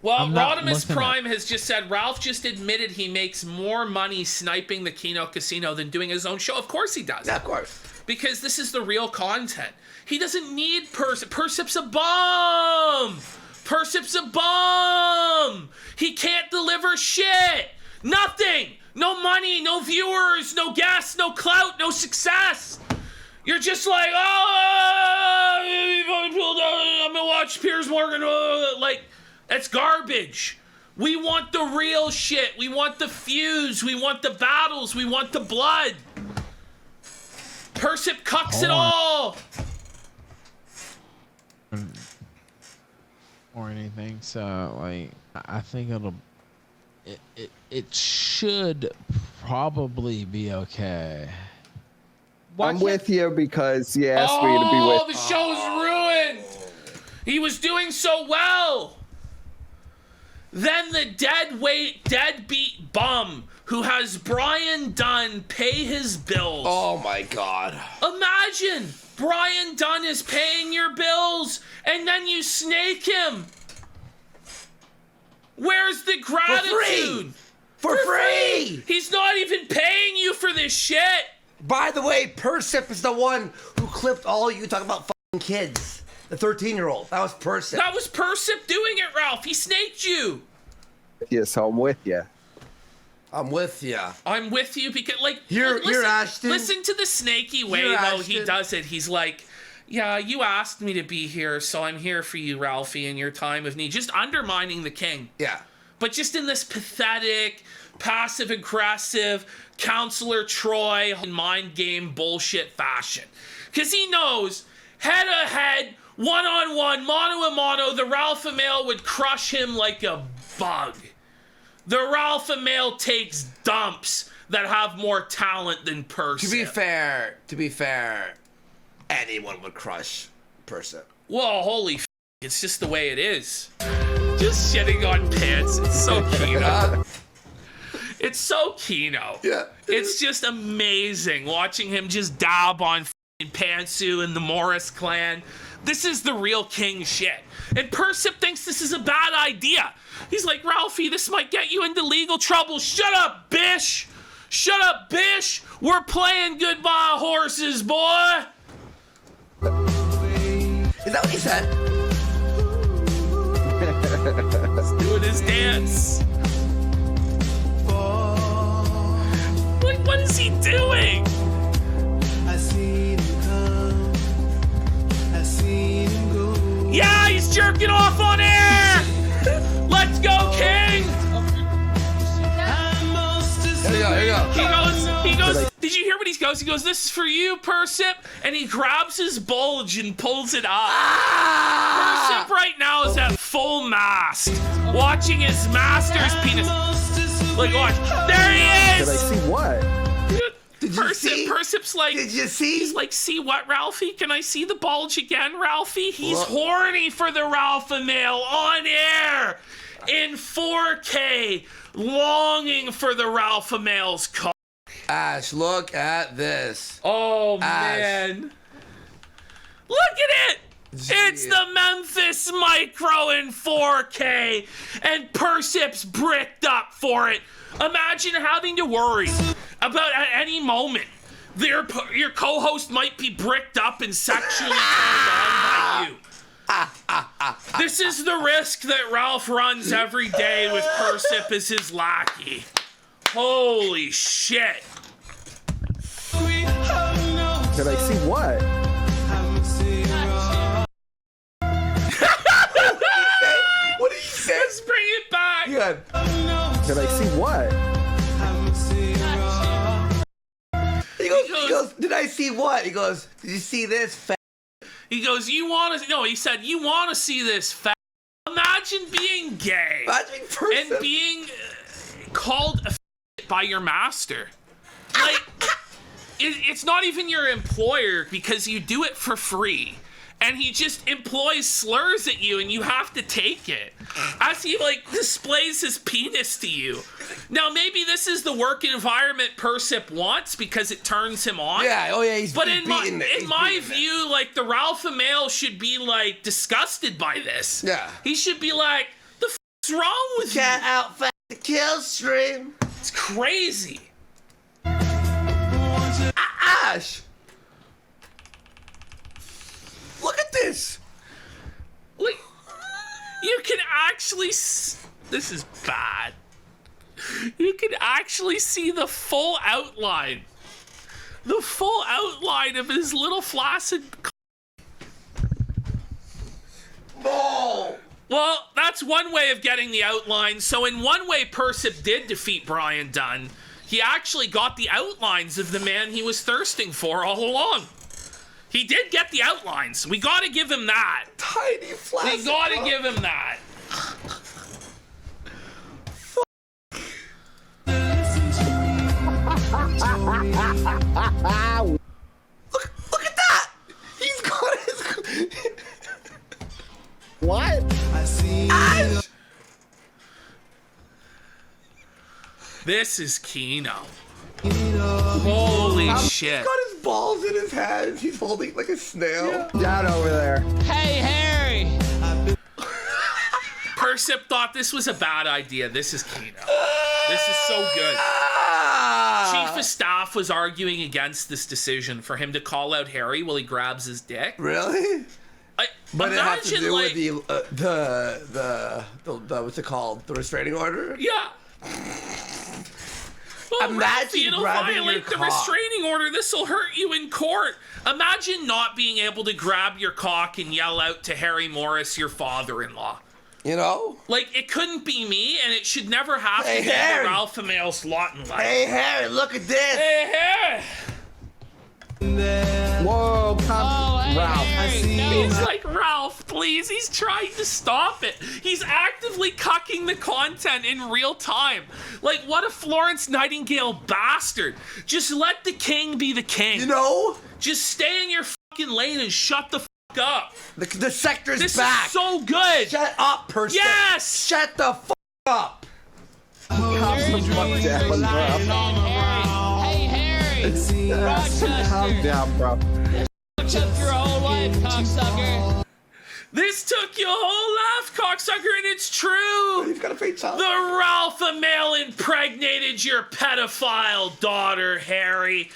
Well, I'm not Rodimus looking Prime has just said Ralph just admitted he makes more money sniping the Kino Casino than doing his own show. Of course he does. Yeah, of course. Because this is the real content. He doesn't need Persip's a bum. Persip's a bum. He can't deliver shit. Nothing. No money, no viewers, no guests, no clout, no success. You're just like, oh, I'm gonna watch Piers Morgan. Like, that's garbage. We want the real shit. We want the feuds. We want the battles. We want the blood. Persip cucks it all. Or anything, so, like, I think it'll it should probably be okay. I'm with you because you asked me to be with. Oh, the show's ruined. He was doing so well. Then the deadbeat bum who has Brian Dunn pay his bills. Oh my God. Imagine Brian Dunn is paying your bills and then you snake him. Where's the gratitude? For free! He's not even paying you for this shit. By the way, Persip is the one who clipped all you talking about fucking kids. The 13-year-old. That was Persip. That was Persip doing it, Ralph. He snaked you. Yeah, so I'm with you. I'm with ya. I'm with you because, like, Here, Ashton. Listen to the snaky way, Here, though, he Ashton. does it. He's like, yeah, you asked me to be here, so I'm here for you, Ralphie, in your time of need. Just undermining the king. Yeah. But just in this pathetic, passive-aggressive, Counselor Troy mind game bullshit fashion. Because he knows, head-to-head, one-on-one, mano-a-mano, the Ralphamania would crush him like a bug. The Ralphamania takes dumps that have more talent than Persip. To be fair, anyone would crush Persip. Well, holy f***, it's just the way it is. Just shitting on pants, it's so Kino. It's so Kino. Yeah. It's just amazing watching him just dab on f***ing Pantsu and the Morris clan. This is the real king shit. And Persip thinks this is a bad idea. He's like, Ralphie, this might get you into legal trouble. Shut up, bish! Shut up, bish! We're playing goodbye horses, boy! Is that what he said? He's doing his dance. What is he doing? Yeah, he's jerking off on air! Let's go, King! Here you go. He goes, did you hear what he goes? He goes, this is for you, Persip. And he grabs his bulge and pulls it up. Persip right now is at full mast, watching his master's penis. Like, watch. There he is! Did I see what? Did you see? Persip's like, Did you see? he's like, see what, Ralphie? Can I see the bulge again, Ralphie? He's horny for the Ralphamania on air in 4K, longing for the Ralphamania's cock. Ash, look at this. Oh, Ash. man. Look at it! It's the Memphis Micro in 4K, and Persip's bricked up for it. Imagine having to worry about at any moment your co-host might be bricked up and sexually turned on by you. This is the risk that Ralph runs every day with Persip as his lackey. Holy shit. Did I see what? What did he say? Let's bring it back. Good. Did I see what? He goes, did I see what? He goes, did you see this? He goes, you want to... No, he said, you want to see this fat... Imagine being gay. Imagine Persip. And being called a by your master. Like, it's not even your employer because you do it for free. And he just employs slurs at you and you have to take it. As he, like, displays his penis to you. Now, maybe this is the work environment Persip wants because it turns him on. Yeah, oh yeah, he's But he's in my beating it. He's my beating it. view, like, the Ralphamania should be, like, disgusted by this. Yeah. He should be like, the f***'s wrong with you? Cat out fast the kill stream. It's crazy. Ash. Look at this. Like, you can actually... This is bad. You can actually see the full outline. The full outline of his little flaccid... No. Well, that's one way of getting the outline. So in one way, Persip did defeat Brian Dunn. He actually got the outlines of the man he was thirsting for all along. He did get the outlines. We gotta give him that. Tiny flash. We gotta give him that. Look at that! He's got his. What? Ash! This is Kino. Holy shit. He's got his balls in his hands. He's holding like a snail. Down over there. Hey, Harry. Persip thought this was a bad idea. This is Kino. This is so good. Chief of Staff was arguing against this decision for him to call out Harry while he grabs his dick. Really? But it has to Imagine, do like, with the what's it called? The restraining order? yeah. Well, Imagine it'll grabbing violate your the cock. restraining order. This will hurt you in court. Imagine not being able to grab your cock and yell out to Harry Morris, your father-in-law. You know? Like, it couldn't be me, and it should never have Hey, to be Harry. the Ralphamania's lot in life. Hey, Harry, look at this. Hey, Harry! Whoa, come, Oh, hey, Ralph. Harry. No, He's like, Ralph, please. He's trying to stop it. He's actively cucking the content in real time. Like, what a Florence Nightingale bastard. Just let the king be the king. You know? Just stay in your fucking lane and shut the fuck up. The sector's This back. is so good. Shut up, person. Yes! Shut the up. Calm the fuck down, bro. Hey, Harry. Rochester. Calm down, bro. Took your whole life, cocksucker. This took your whole life, cocksucker, and it's true. You've got to pay child. The Ralphamale impregnated your pedophile daughter, Harry.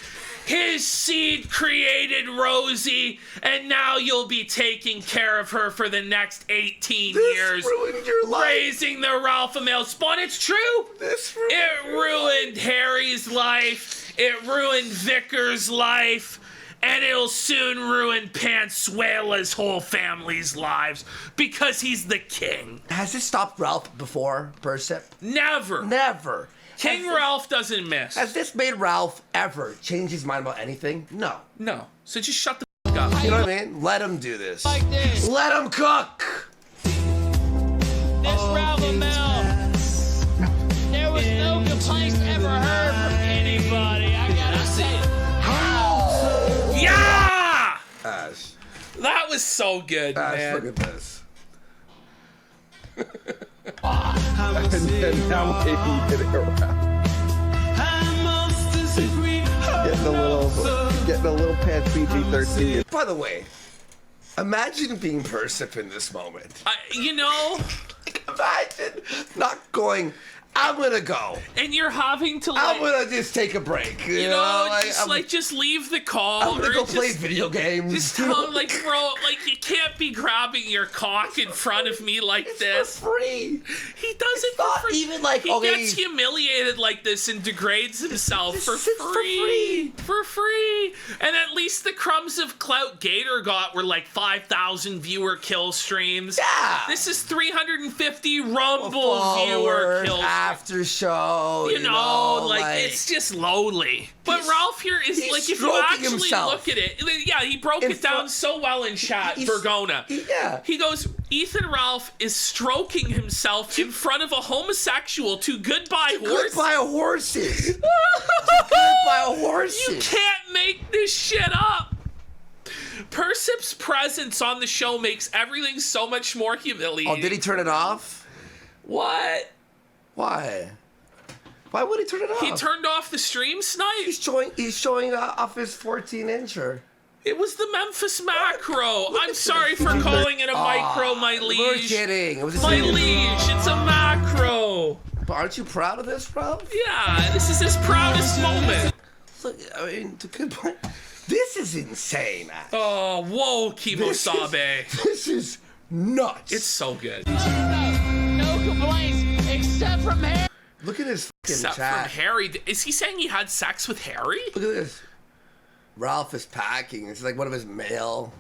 His seed created Rosie, and now you'll be taking care of her for the next 18 years. ruined your life. Raising the Ralphamale spawn. It's true. This ruined It ruined Harry's life. It ruined Vickers' life. And it'll soon ruin Pansuela's whole family's lives because he's the king. Has this stopped Ralph before, Persip? Never. Never. King Ralph doesn't miss. Has this made Ralph ever change his mind about anything? No. No. So just shut the fuck up. You know what I mean? Let him do this. Like this. Let him cook. This Ralphamale. There was no complaints ever heard from anybody. I gotta say. Yeah! Ash. That was so good, Ash, man. look at this. And now maybe get it around. Getting a little past PG-13. By the way, imagine being Persip in this moment. You know, Imagine not going, I'm gonna go. and you're having to I'm like, gonna just take a break. You, you know, I'm just leave the call. gonna or go just, play video games. Just tell him, like, bro, like, you can't be grabbing your cock in front of me like it's this. for free. He does it not for free. even like, he okay. gets humiliated like this and degrades himself Just for sits for free. For free. And at least the crumbs of clout Gator got were like 5,000 viewer kill streams. Yeah. This is 350 Rumble viewer Followers, kill streams. after show. You know, like, it's just lowly. But Ralph here is he's like, if you stroking actually himself. look at it, yeah, he broke In it down front- so well in chat, He's- Vergona. Yeah. He goes, Ethan Ralph is stroking himself in front of a homosexual to goodbye horse. Goodbye horses. Goodbye horses. You can't make this shit up. Persip's presence on the show makes everything so much more humiliating. Oh, did he turn it off? What? Why? Why would he turn it off? He turned off the stream snipe? He's showing off his 14-incher. It was the Memphis macro. Look I'm at sorry this. for calling it a micro, my liege. We're kidding. It was a My serious- liege, it's a macro. But aren't you proud of this, Ralph? Yeah, this is his proudest moment. Look, I mean, to good point. This is insane, Ash. Oh, whoa, Kimosabe. This is nuts. It's so good. No complaints except from Harry. Look at his fucking Except chat. from Harry. Is he saying he had sex with Harry? Look at this. Ralph is packing. It's like one of his mail.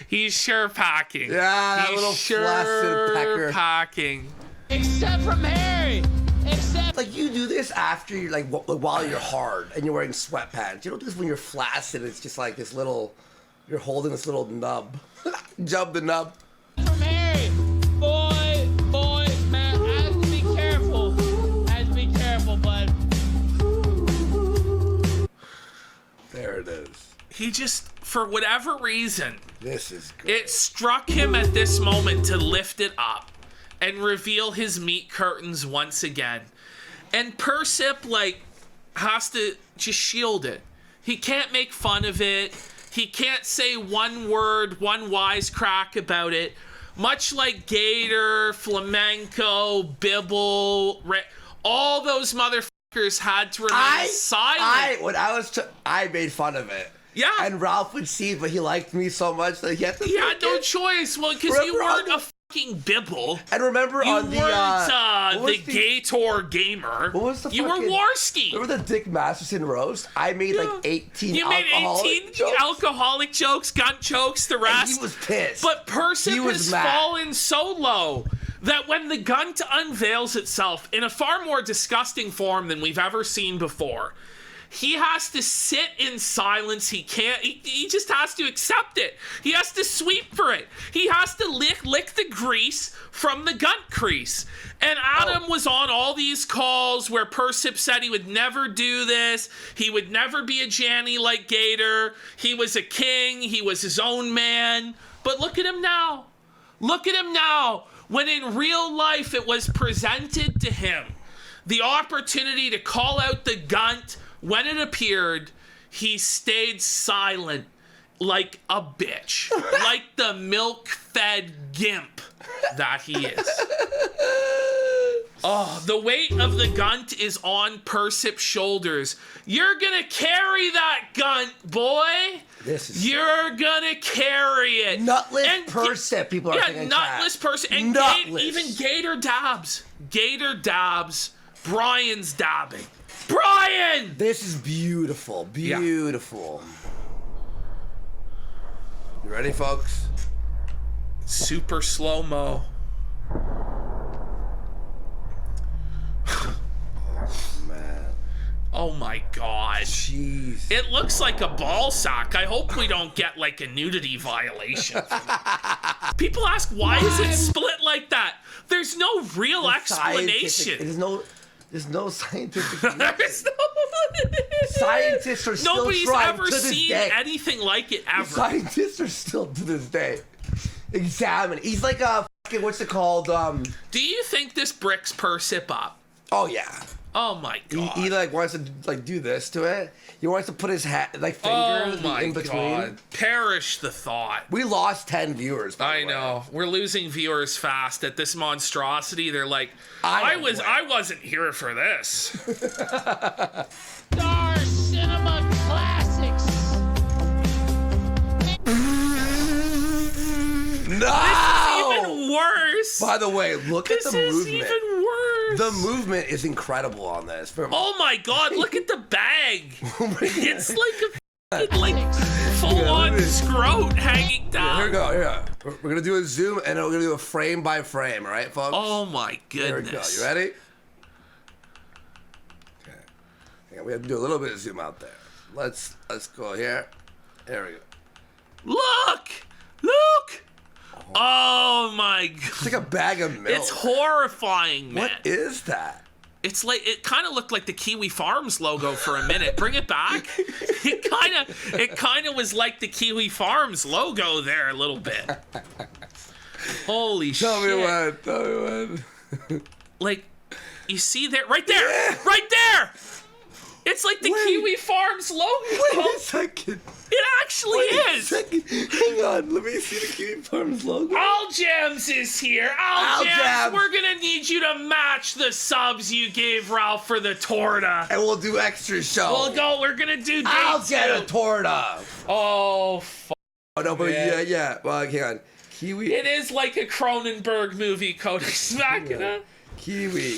He's sure packing. Yeah, that He's little sure flaccid pecker. packing. Except from Harry. Except. Like, you do this after you're like while you're hard and you're wearing sweatpants. You don't do this when you're flaccid. It's just like this little. You're holding this little nub. Jump the nub. From Harry. Boy, man, I have to be careful. I have to be careful, bud. There it is. He just, for whatever reason, This is good. it struck him at this moment to lift it up and reveal his meat curtains once again. And Persip, like, has to just shield it. He can't make fun of it. He can't say one word, one wisecrack about it. Much like Gator, Flamenco, Bibble, all those motherfuckers had to remain silent. I made fun of it. Yeah. And Ralph would see, but he liked me so much that he had to. He had no choice. Well, because you weren't a fucking Bibble. And remember You on the weren't the Gator gamer. What was the You fucking, were Warski. Remember the Dick Masterson roast? I made like 18 You made alcoholic 18 jokes. alcoholic jokes, gun jokes, the And rest. he was pissed. But Persip He was has mad. fallen so low that when the Gunt unveils itself in a far more disgusting form than we've ever seen before, he has to sit in silence. He can't. He just has to accept it. He has to sweep for it. He has to lick the grease from the Gunt crease. And Adam was on all these calls where Persip said he would never do this. He would never be a Janny like Gator. He was a king. He was his own man. But look at him now. Look at him now. When in real life it was presented to him, the opportunity to call out the Gunt when it appeared, he stayed silent like a bitch. Like the milk-fed gimp that he is. Oh, the weight of the Gunt is on Persip's shoulders. You're gonna carry that Gunt, boy. You're gonna carry it. Nutless Persip, people are thinking. Nutless Persip. And Nutless. even Gator dabs. Gator dabs. Brian's dabbing. Brian! This is beautiful. Beautiful. You ready, folks? Super slow-mo. Man. Oh my god. Jeez. It looks like a ball sack. I hope we don't get like a nudity violation. People ask, why is it split like that? There's no real explanation. There's no scientific reason. There's no... Scientists are still Nobody's trying ever to this seen day. anything like it ever. Scientists are still to this day examining. He's like a fucking, what's it called? Do you think this bricks Persip up? Oh yeah. Oh my god. He like wants to like do this to it. He wants to put his finger in between. God. Perish the thought. We lost 10 viewers. By the way. know. We're losing viewers fast at this monstrosity. They're like, I I wasn't here for this. Star Cinema Classics. No! Even worse. By the way, look at This the is movement. even worse. The movement is incredible on this. Oh my god, look at the bag. It's like a fucking, like full-on scrote hanging down. Here we go. Here we go. We're gonna do a zoom and we're gonna do a frame by frame. All right, folks. Oh my Here we go. goodness. You ready? Okay. Yeah, we have to do a little bit of zoom out there. Let's go here. There we go. Look! Look! Oh my god. It's like a bag of milk. It's horrifying, man. What is that? It's like, it kind of looked like the Kiwi Farms logo for a minute. Bring it back. It kind of was like the Kiwi Farms logo there a little bit. Holy shit. Tell me when. Like, you see there, right there, right there. It's like the Kiwi Farms logo. Wait a second. It actually is. Hang on. Let me see the Kiwi Farms logo. Al Jams is here. Al Jams, Jams. we're gonna need you to match the subs you gave Ralph for the torta. And we'll do extra show. We're gonna do day I'll get 2. a torta. Oh, fuck. Oh, no, but Man. yeah. Well, hang on. Kiwi. It is like a Cronenberg movie, Codex Machina. Kiwi.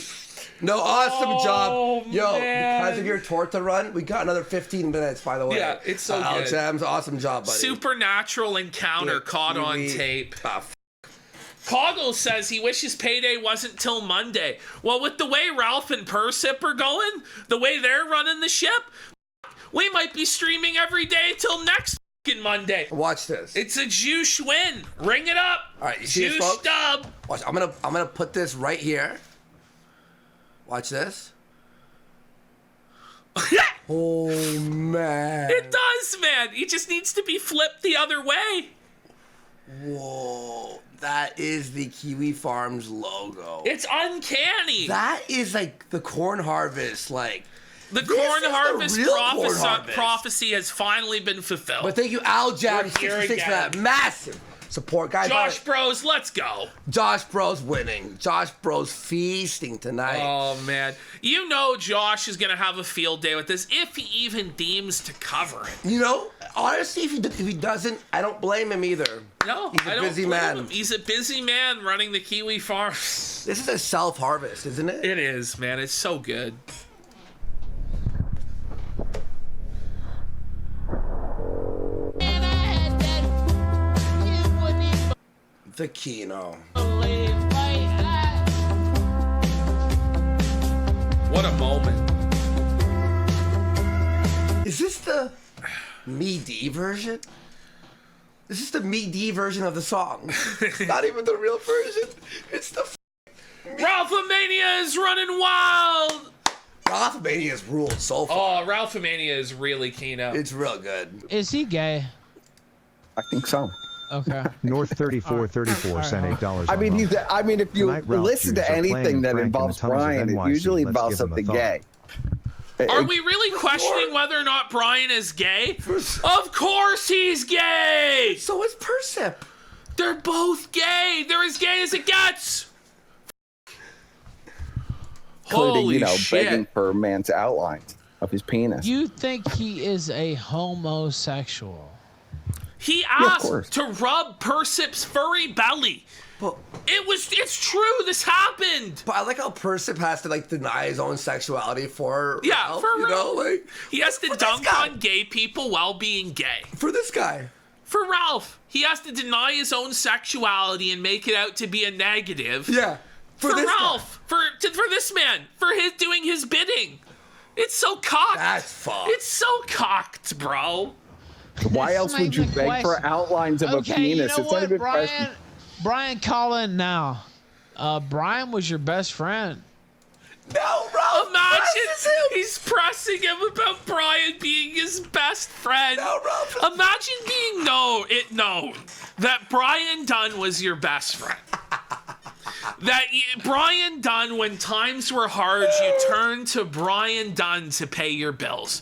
No, awesome job. Yo, man. because of your torta run, we got another 15 minutes, by the way. Yeah, it's so Al good. Jams, awesome job, buddy. Supernatural encounter caught on Kiwi. tape. Ah, Coggle says he wishes payday wasn't till Monday. Well, with the way Ralph and Persip are going, the way they're running the ship, we might be streaming every day till next fucking Monday. Watch this. It's a juice win. Ring it up. All right, you see this, Juice folks? dub. Watch. I'm gonna put this right here. Watch this. Oh, man. It does, man. He just needs to be flipped the other way. Whoa. That is the Kiwi Farms logo. It's uncanny. That is like the corn harvest, like. The This corn is the harvest real corn harvest. prophecy has finally been fulfilled. But thank you, Al Jam We're here 66 for that again. massive support, guys. Josh Bros, let's go. Josh Bros winning. Josh Bros feasting tonight. Oh, man. You know Josh is going to have a field day with this if he even deems to cover it. You know, honestly, if he doesn't, I don't blame him either. No, He's a I don't busy blame man. him. He's a busy man running the Kiwi Farms. This is a self-harvest, isn't it? It is, man. It's so good. And I had that. You wouldn't even The Kino. believe my eyes. What a moment. Is this the Me D version? This is the Me D version of the song. It's not even the real version. It's the Ralphamania is running wild. Ralphamania's ruled so far. Oh, Ralphamania is really Kino. It's real good. Is he gay? I think so. Okay. North 3434 sent $8. I mean, if you Tonight, Ralph listen Jews to are playing anything that Frank in the involves tunnels of Brian, it NYC. usually Let's involves give him a something thought. gay. Are we really questioning whether or not Brian is gay? Of course he's gay. So is Persip. They're both gay. They're as gay as it gets. Including, Holy shit. begging for a man's outlines of his penis. You think he is a homosexual? He of asked course. to rub Persip's furry belly. But, It's true. This happened. but I like how Persip has to like deny his own sexuality for Yeah, Ralph, for you know, Ralph. like He has to for this dunk guy. on gay people while being gay. For this guy. For Ralph, he has to deny his own sexuality and make it out to be a negative. Yeah. For this Ralph, for this man, for his doing his bidding. It's so cocked. That's fucked. It's so cocked, bro. Why else would you my beg for question. outlines of a Okay, penis? you know It's not what, even question. Brian, call in now. Brian was your best friend. No, Ralph. Imagine presses him. he's pressing him about Brian being his best friend. No, Ralph. Imagine being known that Brian Dunn was your best friend. Brian Dunn, when times were hard, you turned to Brian Dunn to pay your bills,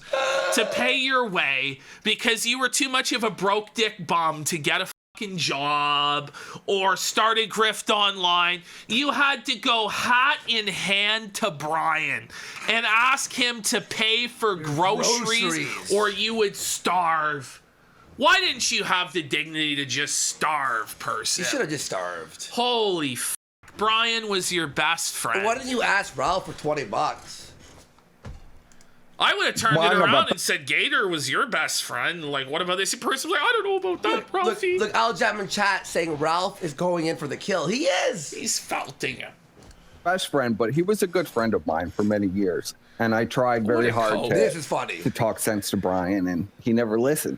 to pay your way, because you were too much of a broke dick bum to get a fucking job or start a grift online. You had to go hat in hand to Brian and ask him to pay for groceries or you would starve. Why didn't you have the dignity to just starve, person? You should have just starved. Holy f***. Brian was your best friend. Why didn't you ask Ralph for $20? I would have turned Why it about around the- and said Gator was your best friend. Like, what about this person? Like, I don't know about that, Look, Ralphie. look, Al Jam in chat saying Ralph is going in for the kill. He is. He's felting him. Best friend, but he was a good friend of mine for many years. And I tried very a hard code. This is funny. to talk sense to Brian, and he never listened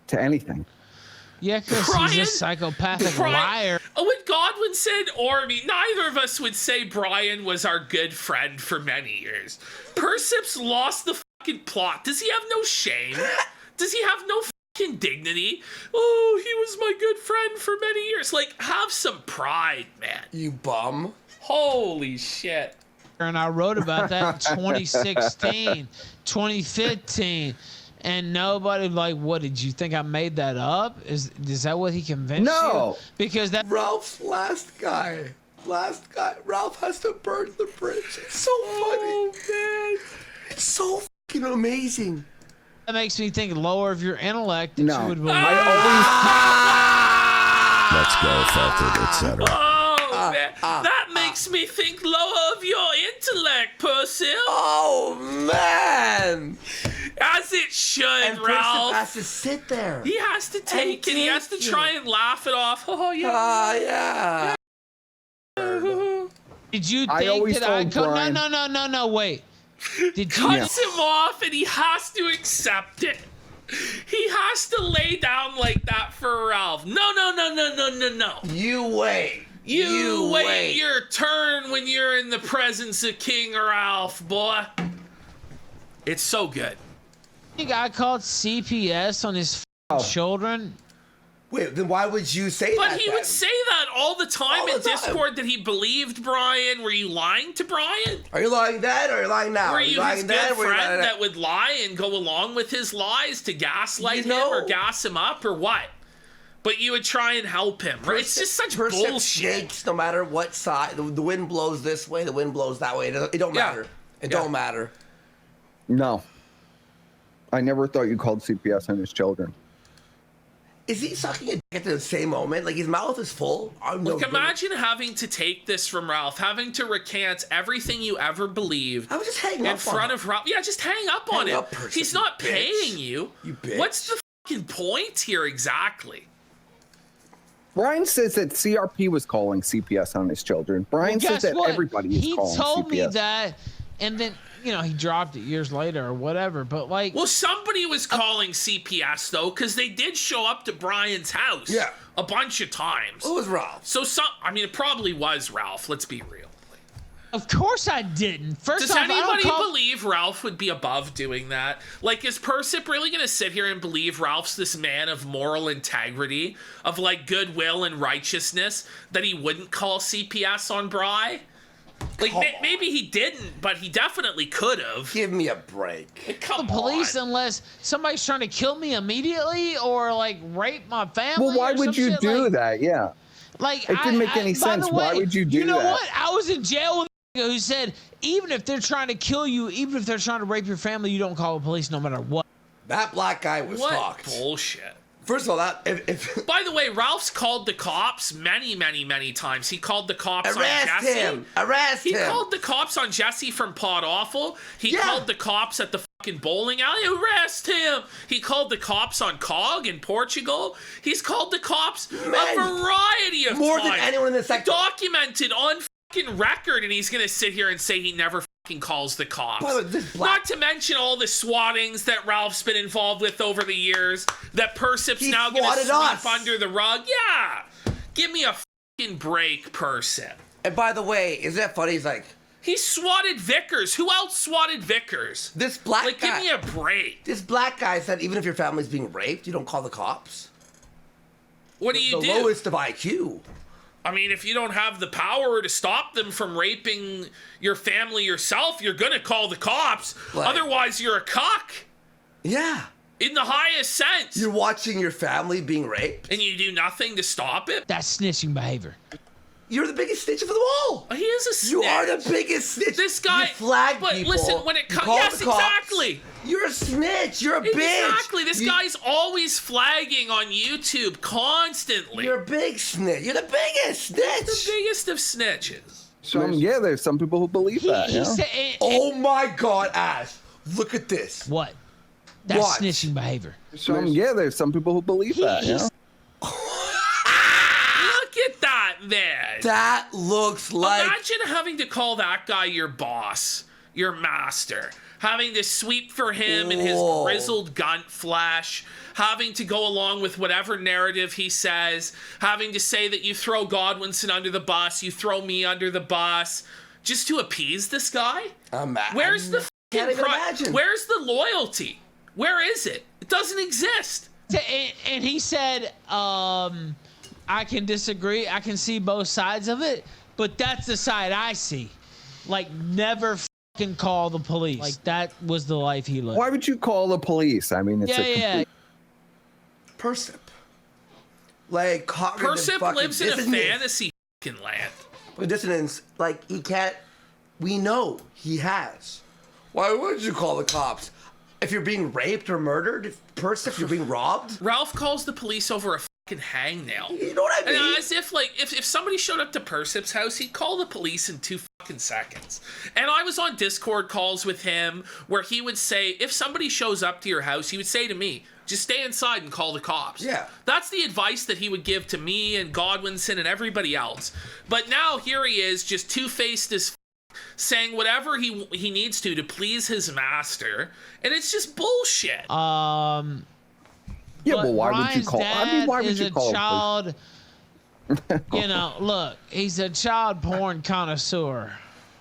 to anything. Yeah, because Brian- he's a psychopathic liar. Oh, when Godwin said, or me, neither of us would say Brian was our good friend for many years. Persip's lost the fucking plot. Does he have no shame? Does he have no fucking dignity? Oh, he was my good friend for many years. Like, have some pride, man. You bum. Holy shit. And I wrote about that in 2016, 2015. And nobody like, what, did you think I made that up? Is that what he convinced No. you? Because that Ralph's last guy. Ralph has to burn the bridge. It's so funny. man. It's so fucking amazing. makes me think lower of your intellect that No. you would believe. Let's go, Felted, etc. Oh, man. That makes me think lower of your intellect, Persil. Oh, man. As it should, And Persip Ralph. has to sit there. He has to take it. He has to take try it. and laugh it off. Oh, yeah. Yeah. Did you I think always that I told Brian- No, wait. Did you Cuts him off and he has to accept it. He has to lay down like that for Ralph. No. You wait. You wait your turn when you're in the presence of King Ralph, boy. It's so good. You guy called CPS on his children. Wait, then why would you say that? But he would say that all the time All in the time. Discord that he believed Brian. Were you lying to Brian? Are you lying then or are you lying now? Were Are you lying his then good or are you lying friend now? that would lie and go along with his lies to gaslight You know- him or gas him up or what? But you would try and help him. Right? It's just such bullshit. Snakes, no matter what side. The wind blows this way, the wind blows that way. It don't Yeah. matter. It Yeah. don't matter. No. I never thought you called CPS on his children. Is he sucking a dick at the same moment? Like his mouth is full. Look, imagine having to take this from Ralph, having to recant everything you ever believed. I was just hanging in up on front him. of Ralph. Yeah, just hang up on him. up, person, He's not you bitch. paying you. You bitch. What's the fucking point here exactly? Brian says that CRP was calling CPS on his children. Brian says Guess that what? everybody is He calling told CPS. me that, and then he dropped it years later or whatever. But like, Well, somebody was calling CPS though, because they did show up to Brian's house. Yeah. A bunch of times. Who was Ralph? So it probably was Ralph. Let's be real. of course I didn't. First Does off, I don't anybody call- believe Ralph would be above doing that? Like, is Persip really going to sit here and believe Ralph's this man of moral integrity, of like goodwill and righteousness, that he wouldn't call CPS on Bri? Like, maybe he didn't, but he definitely could have. Give me a break. Come the police on. unless somebody's trying to kill me immediately or like rape my family. Well, why or would some you shit. do Like, that? Yeah. Like It didn't make any by sense. the Why way, would you do You know that? what? I was in jail with a who said even if they're trying to kill you, even if they're trying to rape your family, you don't call the police no matter what. That black guy was What fucked. bullshit. First of all, that if By the way, Ralph's called the cops many, many, many times. He called the cops arrest on Jesse. him, arrest He him. called the cops on Jesse from Pod Awful. He Yeah. called the cops at the fucking bowling alley. Arrest him. He called the cops on COG in Portugal. He's called the cops a variety of more times. than anyone in the sector. Documented on fucking record, and he's gonna sit here and say he never fucking calls the cops. By the way, this black- Not to mention all the swattings that Ralph's been involved with over the years. That Persip's He now gonna swatted sweep us. under the rug. Yeah, give me a fucking break, Persip. And by the way, isn't that funny? He's like, He swatted Vickers. Who else swatted Vickers? this black Like, guy. give me a break. This black guy said even if your family's being raped, you don't call the cops. What do you the do? lowest of IQ. I mean, if you don't have the power to stop them from raping your family yourself, you're gonna call the cops. Like- Otherwise, you're a cock. Yeah. In the highest sense. You're watching your family being raped. And you do nothing to stop it? That's snitching behavior. You're the biggest snitch of them all. He is a snitch. You are the biggest snitch. This guy. You flag but people. listen, when it You comes. call Yes, the cops. exactly. You're a snitch. You're a bitch. Exactly. This guy's always flagging on YouTube constantly. You're a big snitch. You're the biggest snitch. the biggest of snitches. Yeah, there's some people who believe that. He Yeah. said, Oh my God, Ash. Look at this. what? That's Watch. snitching behavior. Yeah, there's some people who believe that. Yeah. Look at that, man. That looks like. Imagine having to call that guy your boss, your master, having to sweep for him in his Whoa. grizzled gunt flesh, having to go along with whatever narrative he says, having to say that you throw Godwinson under the bus, you throw me under the bus, just to appease this guy? Where's the can't fucking even imagine. Where's the loyalty? Where is it? It doesn't exist. And he said, I can disagree. I can see both sides of it, but that's the side I see. Like, never fucking call the police. Like, that was the life he lived. Why would you call the police? I mean, it's Yeah, a yeah. complete. Persip. Like, cognitive Persip fucking lives in a dissonance. fantasy fucking land. With dissonance, like, he can't. We know he has. Why would you call the cops? If you're being raped or murdered, Persip, you're being robbed? Ralph calls the police over a fucking hangnail. You know what I mean? And as if, like, if somebody showed up to Persip's house, he'd call the police in 2 fucking seconds. And I was on Discord calls with him where he would say, if somebody shows up to your house, he would say to me, just stay inside and call the cops. Yeah. That's the advice that he would give to me and Godwinson and everybody else. But now here he is, just two-faced as saying whatever he needs to please his master, and it's just bullshit. Yeah, well, why would you call? I mean, why would you call? Child, you know, look, he's a child porn connoisseur.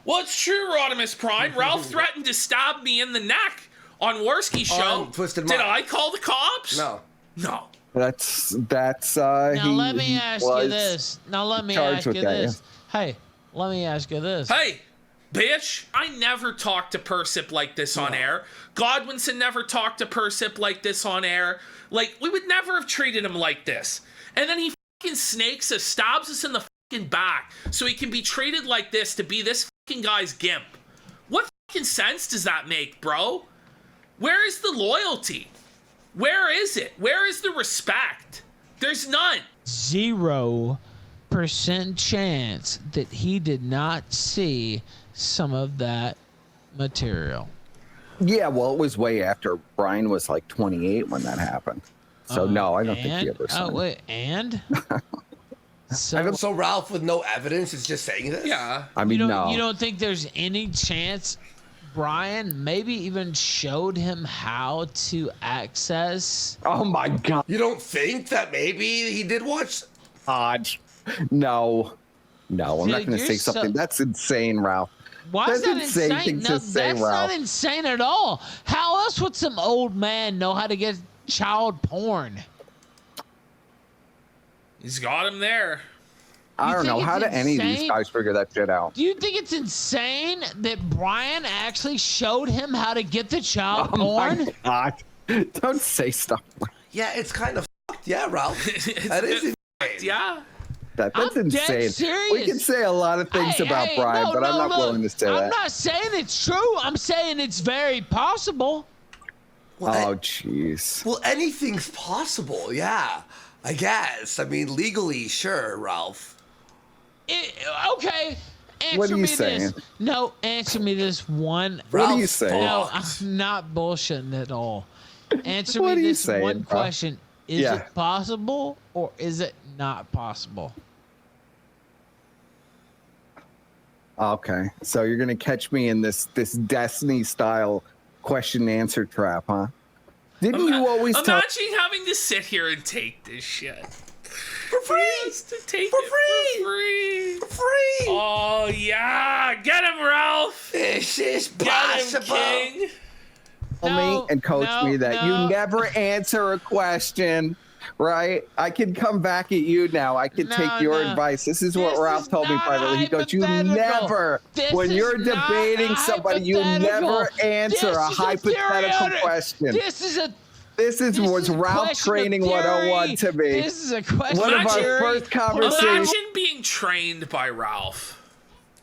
Well, it's true, Rodimus Prime. Ralph threatened to stab me in the neck On Worski's show, Twisted did Mind. I call the cops? No. No. That's Now let me ask you this. Now let me charged ask with you that, this. Hey, let me ask you this. Hey, bitch, I never talked to Persip like this on air. Godwinson never talked to Persip like this on air. Like, we would never have treated him like this. And then he fucking snakes us, stabs us in the fucking back so he can be treated like this to be this fucking guy's gimp. What fucking sense does that make, bro? Where is the loyalty? Where is it? Where is the respect? There's none. 0% chance that he did not see some of that material. Yeah, well, it was way after Brian was like 28 when that happened. So no, I don't think he ever saw it. Oh wait, and So Ralph with no evidence is just saying this? Yeah. I mean, no. You don't think there's any chance Brian maybe even showed him how to access? Oh my God. You don't think that maybe he did watch? God. No. No, I'm not Dude, going to you're say so- something. That's insane, Ralph. Why is That's that insane insane? thing No, to say, that's not Ralph. insane at all. How else would some old man know how to get child porn? He's got him there. I don't think know. it's How do any of these insane? guys figure that shit out? Do you think it's insane that Brian actually showed him how to get the child Oh porn? my God. Don't say stuff like Yeah, it's kind of fucked. Yeah, Ralph. That is insane. Yeah. that. That's I'm dead insane. serious. We can say a lot of things Hey, about hey, Brian, no, but I'm no, not look, willing to say I'm that. not saying it's true. I'm saying it's very possible. Oh, jeez. Well, anything's possible. Yeah, I guess. I mean, legally, sure, Ralph. Okay. Answer What are you me saying? this. No, answer me this one. What are you Ralph's saying? No, fucked. I'm not bullshitting at all. Answer What me are you this saying, one bro? question. Is Yeah. it possible or is it not possible? Okay, so you're gonna catch me in this Destiny style question and answer trap, huh? Didn't you always tell? Imagine having to sit here and take this shit. For free! Just to take For it free! For free! For free! Oh, yeah. Get him, Ralph. This is Get him, possible. King. Tell No, me and coach no, me that no. you never answer a question, right? I can come back at you now. I can No, take your no. advice. This is This what Ralph is told me not privately. He goes, you hypothetical. never, This when is you're not debating somebody, you hypothetical. never answer This a is hypothetical theory. question. This is a This this was is a Ralph question of training theory. 101 to me. This is a question One of of our theory. first conversations. Imagine being trained by Ralph.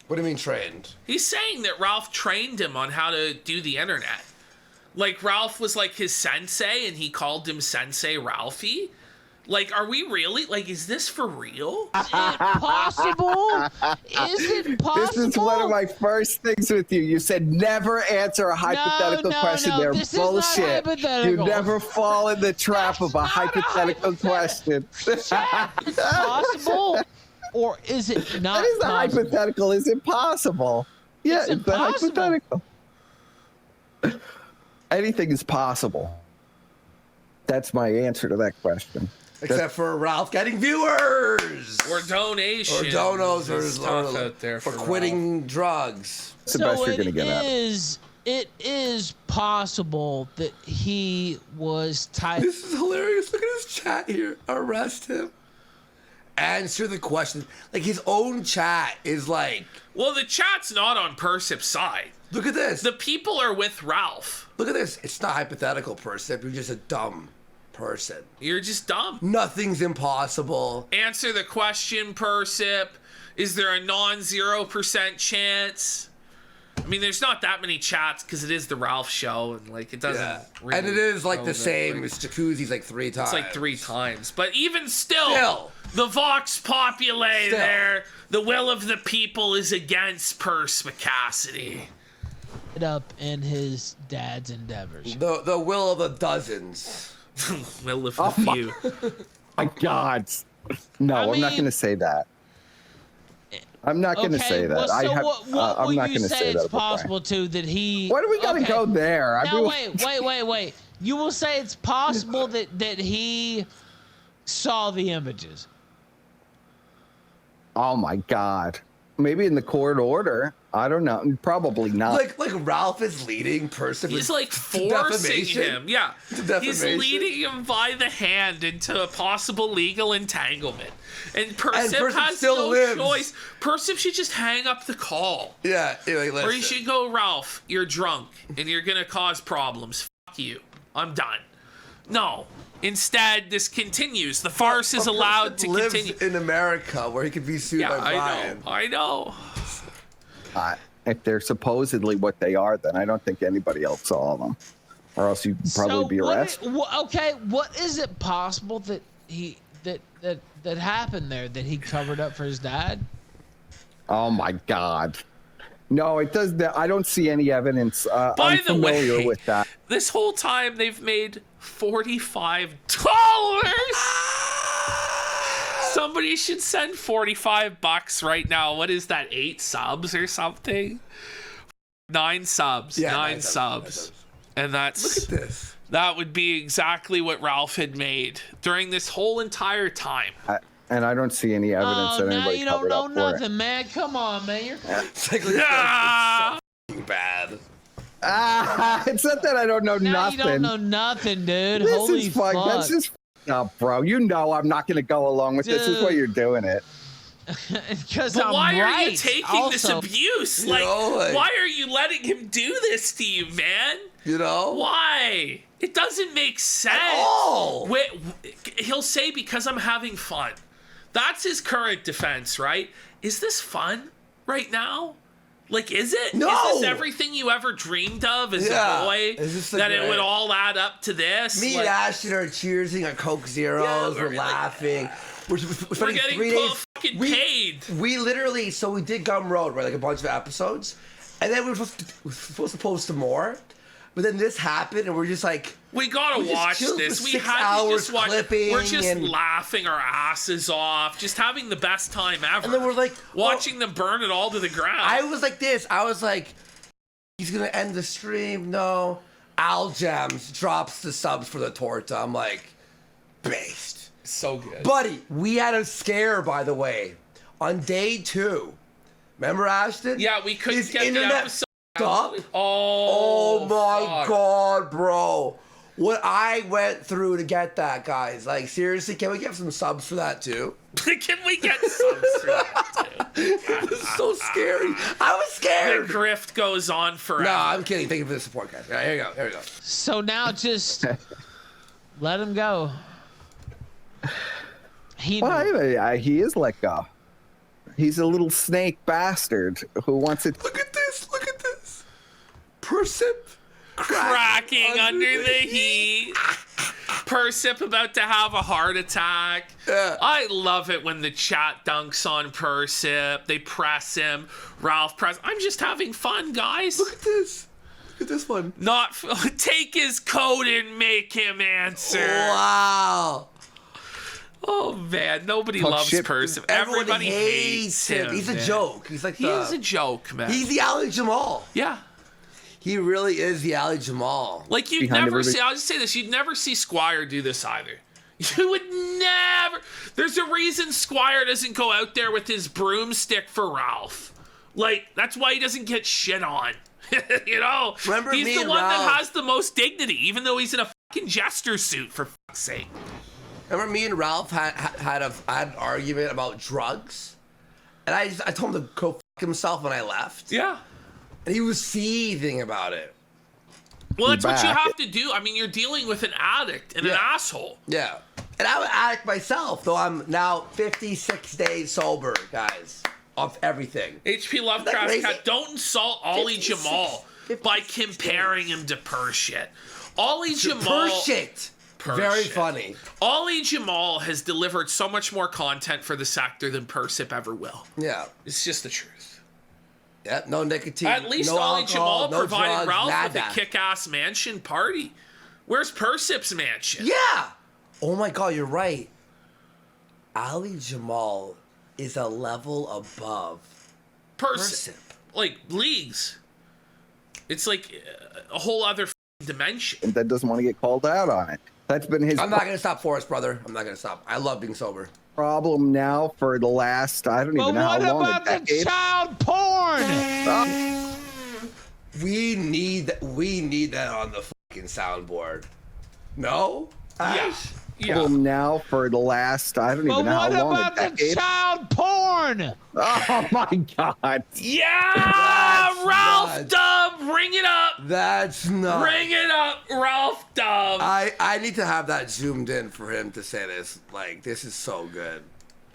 What do you mean trained? He's saying that Ralph trained him on how to do the internet. Like, Ralph was like his sensei and he called him Sensei Ralphie. Like, are we really? Like, is this for real? Is it possible? Is it possible? This is one of my first things with you. You said never answer a hypothetical no, question. no, They're this is not bullshit. You hypothetical. never fall in the trap of a hypothetical question. Is it possible? Or is it not That is the possible? hypothetical. Is it possible? Yeah, It's it's the impossible. hypothetical. Anything is possible. That's my answer to that question. Except for Ralph getting viewers! Or donations. Or donos There's stuff out there for for quitting drugs. That's the best you're going to get out. It is possible that he was typing. This is hilarious. Look at his chat here. Arrest him. Answer the question. Like, his own chat is like, Well, the chat's not on Persip's side. look at this. The people are with Ralph. Look at this. It's not hypothetical, Persip. You're just a dumb person. You're just dumb. Nothing's impossible. Answer the question, Persip. Is there a non-0% chance? I mean, there's not that many chats because it is the Ralph show, and like it doesn't. Yeah. Really And it is like go the that same way. as Jacuzzi's like 3 times. It's like 3 times, but even still, the Vox Populi Still. there, the will of the people is against perspicacity. it up in his dad's endeavors. The will of the dozens. Will of the few. My God. No, I I'm not mean- going to say that. I'm not going to say that. Well, so what I'm will not you going to say say that. it's about Brian. possible to that he? Why do we got to okay. go there? I Now mean, wait. You will say it's possible that he saw the images. Oh my God. Maybe in the court order. I don't know. Probably not. Like Ralph is leading person. He's like forcing him. Yeah. He's defamation. leading him by the hand into a possible legal entanglement. And Persip has still no lives. choice. Persip should just hang up the call. Yeah. Anyway, Or you listen. should go, Ralph, you're drunk and you're going to cause problems. Fuck you. I'm done. No. Instead, this continues. The farce is allowed to lives continue. in America where he could be sued by Brian. I know. If they're supposedly what they are, then I don't think anybody else saw them, or else you'd probably be arrested. Okay, what is it possible that that happened there that he covered up for his dad? Oh my God. No, it does. I don't see any evidence. By I'm the familiar way, with that. this whole time they've made $45. Somebody should send $45 right now. What is that? 8 subs or something? 9 subs. Yeah, 9 9 subs. And that's Look at this. that would be exactly what Ralph had made during this whole entire time. And I don't see any evidence that now anybody you don't covered know up for nothing, it. man. Come on, man. You're It's like, Ah! it's so bad. It's not that I don't know now nothing. you don't know nothing, dude. This Holy is fuck. fuck. That's just up, bro. You know I'm not going to go along with this. This is why Dude. you're doing it. Because But I'm why right. are you taking this also. abuse? You know, like- why are you letting him do this to you, man? You know? Why? It doesn't make sense. all. He'll say because I'm having fun. That's his current defense, right? Is this fun right now? Like, is it? No. Is this everything you ever dreamed of as Yeah. a boy? Is this the that it great- would all add up to this? Me and Ashton are cheersing at Coke Zeros. Yeah, we're laughing. We're we're spending getting 3 days. fucking paid. We literally, so we did Gum Road, right? Like a bunch of episodes. And then we were supposed to post some more. But then this happened, and we're just like, We gotta We just watch chilled this. for We 6 had to hours just watch. clipping We're just and- laughing our asses off, just having the best time ever. and then we're like, watching them burn it all to the ground. I was like this. I was like, he's gonna end the stream. No. Al Gems drops the subs for the torta. I'm like, based. so good. Buddy, we had a scare, by the way, on day 2. Remember, Ashton? Yeah, we couldn't His get the internet episode. up. Oh, Oh my fuck. God, bro. What I went through to get that, guys. Like, seriously, can we get some subs for that too? Can we get subs for that too? It was so scary. I was The scared. grift goes on forever. No, I'm kidding. Thank you for the support, guys. All right, here we go. Here we go. So now just let him go. He Well, he is let go. He's a little snake bastard who wants it. Look at this. Look at this. Persip cracking under the heat. Persip about to have a heart attack. Yeah. I love it when the chat dunks on Persip. They press him. Ralph press. I'm just having fun, guys. Look at this. Look at this one. Not take his coat and make him answer. Wow. Oh man, nobody Talk loves shit. Persip. Everyone Everybody hates him. He's a man. joke. He's like He the, is a joke, man. He's the Ali Jamal. Yeah. He really is the Ali Jamal. Like you'd Behind never everybody- see. I'll just say this: you'd never see Squire do this either. You would never. There's a reason Squire doesn't go out there with his broomstick for Ralph. Like that's why he doesn't get shit on. You know, Remember he's me the and one that Ralph- has the most dignity, even though he's in a fucking jester suit. For fuck's sake. Remember me and Ralph had an argument about drugs, and I told him to go fuck himself when I left, Yeah. and he was seething about it. Well, that's what you back. have to do. I mean, you're dealing with an addict and an Yeah. asshole. Yeah, and I'm an addict myself, though I'm now 56 days sober, guys, off everything. HP Lovecraft crazy? Cat, don't insult Ollie 56 Jamal by 56 comparing him to Pershit. Ollie Jamal. Shit. Very Shit. funny. Ollie Jamal has delivered so much more content for the sector than Persip ever will. Yeah. It's just the truth. Yeah. No nicotine. At least no Ollie alcohol, Jamal no provided drugs, Ralph nada. with a kick-ass mansion party. Where's Persip's mansion? Yeah. Oh my God, you're right. Ali Jamal is a level above Persip. Like, leagues. It's like a whole other dimension. That doesn't want to get called out on it. That's been his I'm not gonna stop Forrest, brother. I'm not gonna stop. I love being sober. problem now for the last, I don't even know how long, a But what about the decade. child porn? We need that on the fucking soundboard. No? Yes. Yeah. Problem now for the last, I don't But even know what how long, a about the decade. child porn? Oh my God. Yeah, That's Ralph nuts. Dub, bring it up. That's not. Bring it up, Ralph Dub. I need to have that zoomed in for him to say this. Like, this is so good.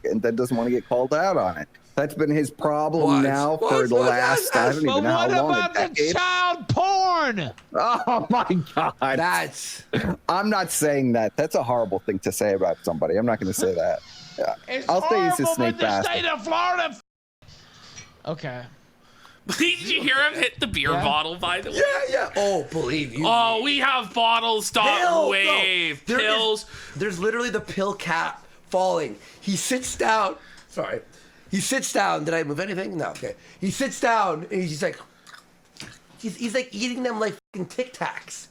And that doesn't want to get called out on it. That's been his problem What? now What? for the What? last, I don't But even know how what long, a about the decade. child porn? Oh my God. That's. I'm not saying that. That's a horrible thing to say about somebody. I'm not going to say that. Yeah. It's I'll say he's a horrible, snake but the bastard. state of Florida. Okay. Did you hear him hit the beer bottle, by the way? Yeah. Oh, believe you. Oh, we have bottles. Pill, no. Wave. There is- Pills. There's literally the pill cap falling. He sits down. Sorry. He sits down. Did I move anything? No. Okay. He sits down and he's like, he's like eating them like fucking Tic Tacs.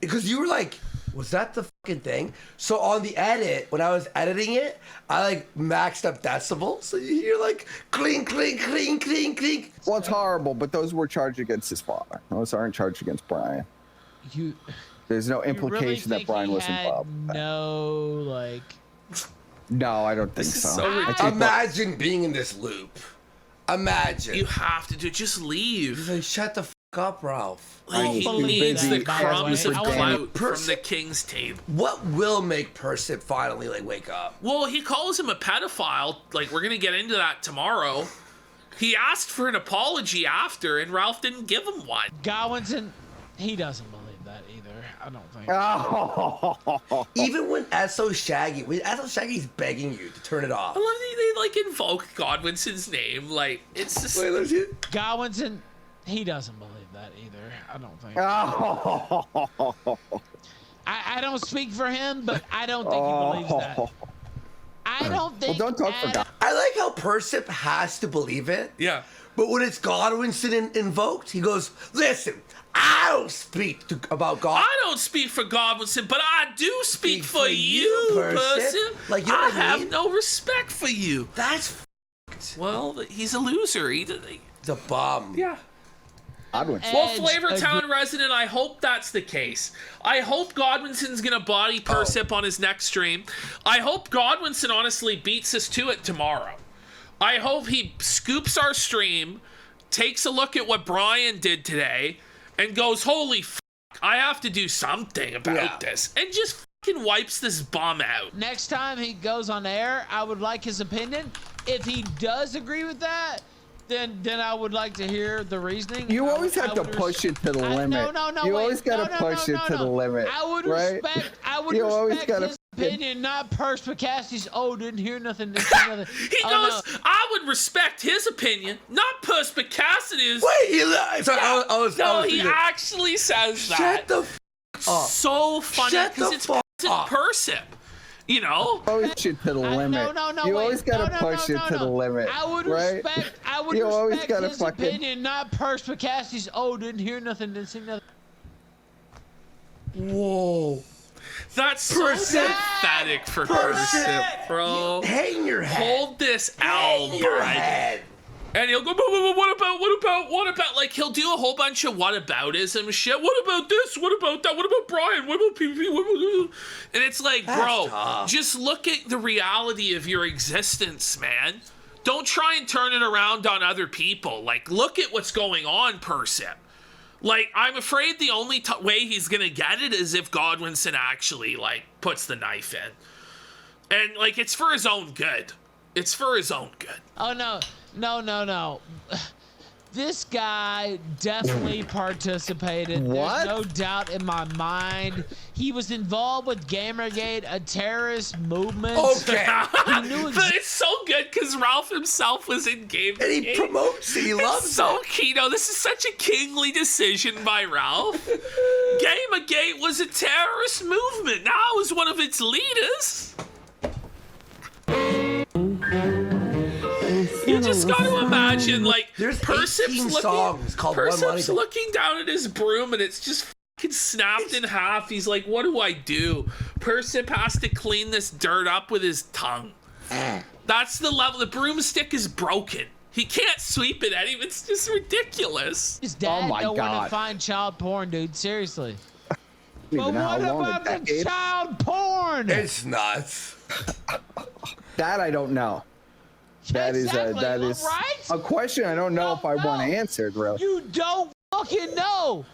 Because you were like, was that the fucking thing? So on the edit, when I was editing it, I like maxed up decibels. So you hear like clink, clink, clink, clink, clink. Well, it's horrible, but those were charged against his father. Those aren't charged against Brian. You. There's no You really implication that think Brian he was had involved. with that. No, like. No, I don't think This is so. so I think ridiculous. Imagine being in this loop. Imagine. You have to do. Just leave. He's like, shut the fuck up, Ralph. Like, he believe needs that, the by the crumbs way. of I wanna- clout from Person- the king's table. What will make Persip finally like wake up? Well, he calls him a pedophile. Like, we're gonna get into that tomorrow. He asked for an apology after, and Ralph didn't give him one. Godwinson, he doesn't believe that either. I don't think. Oh. Even when SO Shaggy, when SO Shaggy's begging you to turn it off. I love that they like invoke Godwinson's name. Like, it's just. Wait, let's see. Godwinson, he doesn't believe that either. I don't think. Oh. I don't speak for him, but I don't think he believes that. I don't think. Well, don't talk for God. I like how Persip has to believe it. Yeah. But when it's Godwinson invoked, he goes, listen, I don't speak about God. I don't speak for Godwinson, but I do speak for you, Persip. person. Like, you know I what I have mean? no respect for you. That's Well, he's a loser. the bum. Yeah. Godwinson. Well, Edge Flavortown resident, I hope that's the case. I hope Godwinson's gonna body Persip on his next stream. I hope Godwinson honestly beats us to it tomorrow. I hope he scoops our stream, takes a look at what Brian did today, and goes, holy f***, I have to do something about this. And just fucking wipes this bum out. Next time he goes on air, I would like his opinion. If he does agree with that, then I would like to hear the reasoning. You I always would- have I to would push it to the limit. No, You wait. always got to No, push it to the no. limit. I would right? respect. You always gotta his fucking- opinion, not Perspicacy's. Oh, didn't hear nothing. Didn't see nothing. He Oh, goes, no. I would respect his opinion, not Perspicacity's. Wait, he lied. Sorry, I was No, he thinking, actually says that. shut the f up. So funny Shut because the it's fuck up. Persip. You know? Push it to the limit. No, You wait. always got to No, push it to the limit. I would right? respect. I would You always respect gotta his fucking- opinion, not Perspicacy's. Oh, didn't hear nothing. Didn't see nothing. Whoa. That's so Persip. pathetic for Persip. Persip, bro. Hang your head. Hold this L, Hang your bud. head. And he'll go, what about? Like, he'll do a whole bunch of whataboutism shit. What about this? What about that? What about Brian? What about PvP? What about... And it's like, That's bro, tough. just look at the reality of your existence, man. Don't try and turn it around on other people. Like, look at what's going on, Persip. Like, I'm afraid the only way he's gonna get it is if Godwinson actually, like, puts the knife in. And, like, it's for his own good. It's for his own good. Oh no. This guy definitely participated. What? There's no doubt in my mind. He was involved with Gamergate, a terrorist movement. Okay. He knew But it's so good because Ralph himself was in game. And he promotes it. He loves It's so it. keto. This is such a kingly decision by Ralph. Gamergate was a terrorist movement. Now I was one of its leaders. You just got to imagine, like, There's Persip's 18 looking, songs called One Money Persip's Don't- looking down at his broom, and it's just snapped in half. He's like, what do I do? Persip has to clean this dirt up with his tongue. That's the level. The broomstick is broken. He can't sweep it anymore. It's just ridiculous. His dad Oh my know where to God. find child porn, dude. Seriously. Don't But even know how what long, a about the decade? child porn? It's nuts. That I don't know. That is Exactly, that is right? a question I don't know if I want No. answered, really. You don't fucking know.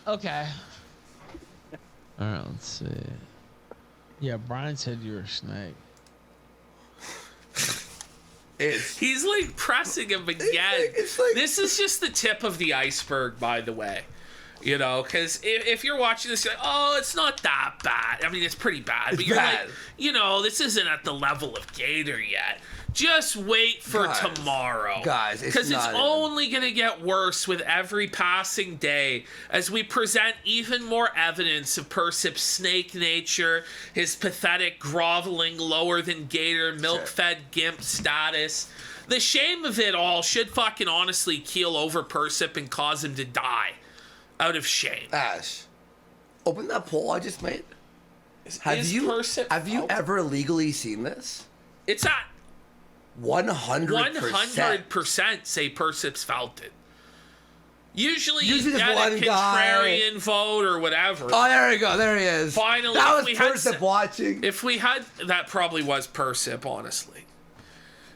Okay. All right, let's see. Yeah, Brian said you were a snake. He's like pressing him again. It's like- This is just the tip of the iceberg, by the way. You know, because if you're watching this, you're like, oh, it's not that bad. I mean, it's pretty bad. It's but you're bad. like, you know, this isn't at the level of Gator yet. Just wait for Guys. tomorrow. Guys, it's because it's not even- only going to get worse with every passing day as we present even more evidence of Persip's snake nature, his pathetic, groveling, lower than Gator, milk-fed gimp status. The shame of it all should fucking honestly keel over Persip and cause him to die out of shame. Ash, open that poll I just made. Have Is you Persip out? ever legally seen this? It's at 100%. 100% say Persip's felt it. Usually you Usually get there's a one guy. contrarian vote or whatever. Oh, there we go. There he is. Finally, that if was we had Persip s- watching. If we had, that probably was Persip, honestly.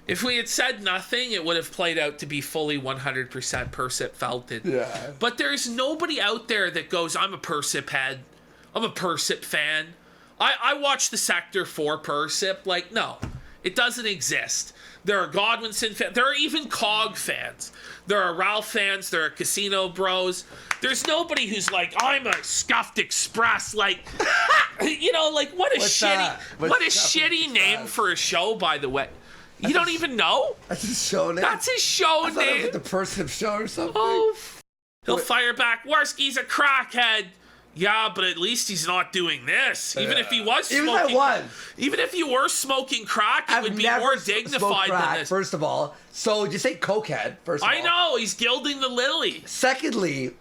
If we had said nothing, it would have played out to be fully 100% Persip felt it. Yeah. But there's nobody out there that goes, I'm a Persip head. I'm a Persip fan. I watch the sector for Persip. Like, no, it doesn't exist. There are Godwinson fans. There are even COG fans. There are Ralph fans. There are Casino Bros. There's nobody who's like, I'm a Scuffed Express. Like, you know, like, what a What's shitty, that? what What's a Scuffed shitty name Express? for a show, by the way. You don't even know? That's his show name. That's his show I thought it name. was the Persip show or something. Oh, he'll fire back. Warski's a crackhead. Yeah, but at least he's not doing this. Even if he was Even smoking, if I was. even if you were smoking crack, it I've would be never more smoked dignified crack, than this. first of all. So just say cokehead, first of all. I know, he's gilding the lily. Secondly,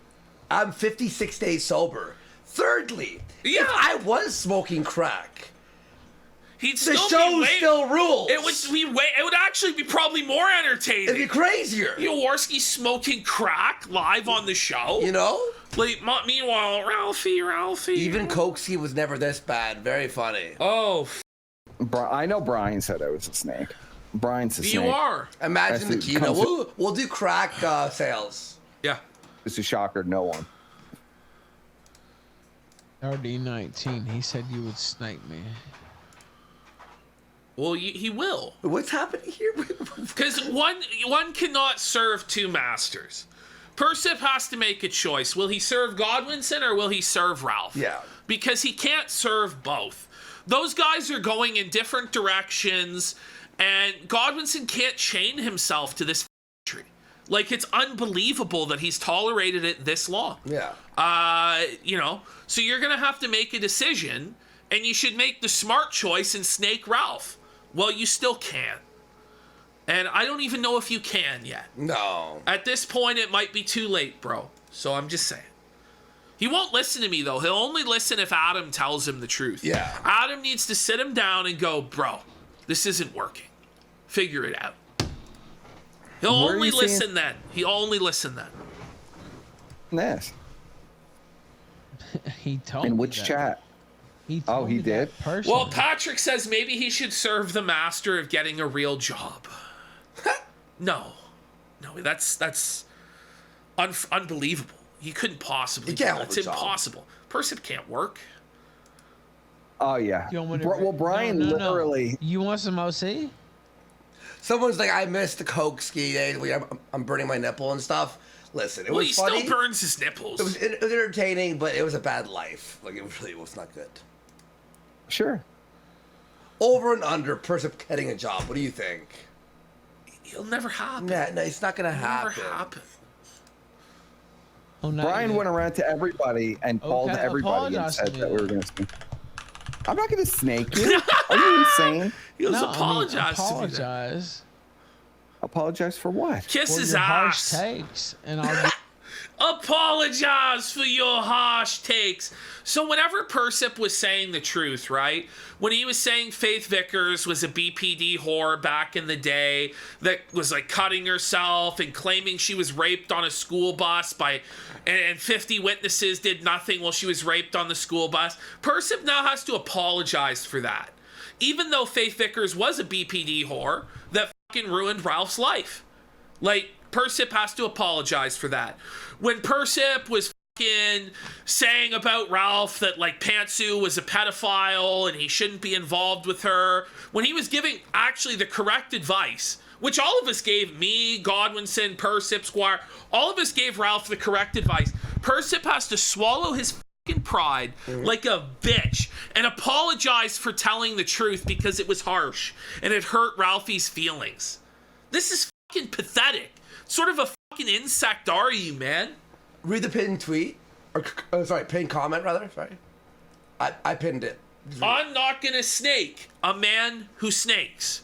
I'm 56 days sober. Thirdly, Yeah. if I was smoking crack, He'd the still show be way, still rules. It would actually be probably more entertaining. It'd be crazier. You know, Warski smoking crack live on the show. You know? Like, meanwhile, Ralphie. Even Cokeski was never this bad. Very funny. Oh, I know Brian said I was a snake. Brian's a snake. you are. Imagine the That's it. keynote. Comes We'll do crack sales. Yeah. It's a shocker to no one. RD19, he said you would snake me. Well, he will. What's happening here? Because one cannot serve two masters. Persip has to make a choice. Will he serve Godwinson or will he serve Ralph? Yeah. Because he can't serve both. Those guys are going in different directions, and Godwinson can't chain himself to this tree. Like, it's unbelievable that he's tolerated it this long. Yeah. You know, so you're going to have to make a decision, and you should make the smart choice and snake Ralph. Well, you still can. And I don't even know if you can yet. No. At this point, it might be too late, bro. So I'm just saying. He won't listen to me, though. He'll only listen if Adam tells him the truth. Yeah. Adam needs to sit him down and go, bro, this isn't working. Figure it out. He'll Where are only you seeing- listen then. He'll only listen then. Yes. He told me In which that. chat? He told Oh, he me that did? personally. Well, Patrick says maybe he should serve the master of getting a real job. No, that's unbelievable. He couldn't possibly. He can't do that. hold It's a job. impossible. Persip can't work. Oh, yeah. You want me to- Well, Brian No. literally... You want some OC? Someone's like, I missed the Coke ski days where I'm burning my nipple and stuff. Listen, it Well, was he funny. still burns his nipples. It was entertaining, but it was a bad life. Like, it really was not good. Sure. Over and under, Persip getting a job. What do you think? It'll never happen. No, it's not gonna It'll happen. never happen. Oh, no. Brian went around to everybody and called Okay, everybody and apologize said to me that we then. were going to snake. I'm not going to snake you. Are you insane? He'll No, apologize to me. then. apologize Apologize for what? Kiss for his your harsh ass. takes, and I'll Apologize for your harsh takes. So whenever Persip was saying the truth, right? When he was saying Faith Vickers was a BPD whore back in the day that was like cutting herself and claiming she was raped on a school bus and 50 witnesses did nothing while she was raped on the school bus, Persip now has to apologize for that. Even though Faith Vickers was a BPD whore that fucking ruined Ralph's life. Like, Persip has to apologize for that. When Persip was fucking saying about Ralph that, like, Pantsu was a pedophile and he shouldn't be involved with her, when he was giving actually the correct advice, which all of us gave, me, Godwinson, Persip, Squire, all of us gave Ralph the correct advice. Persip has to swallow his fucking pride like a bitch and apologize for telling the truth because it was harsh and it hurt Ralphie's feelings. This is fucking pathetic. Sort of a fucking insect are you, man? Read the pinned tweet. Or, pinned comment, rather. Sorry. I pinned it. I'm not gonna snake a man who snakes.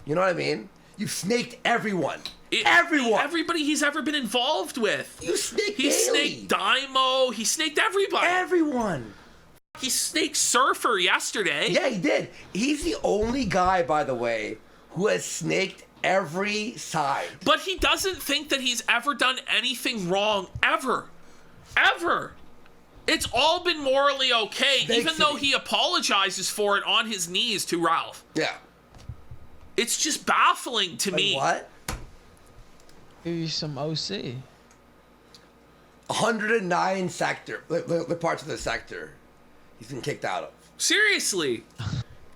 You know what I mean? You snaked everyone. Everyone. Everybody he's ever been involved with. You snaked He snaked Daimo. He snaked everybody. Everyone. He snaked Surfer yesterday. Yeah, he did. He's the only guy, by the way, who has snaked every side. But he doesn't think that he's ever done anything wrong, ever. Ever. It's all been morally okay, even though he apologizes for it on his knees to Ralph. Yeah. It's just baffling to me. What? Give you some OC. 109 sector, the parts of the sector he's been kicked out of. Seriously.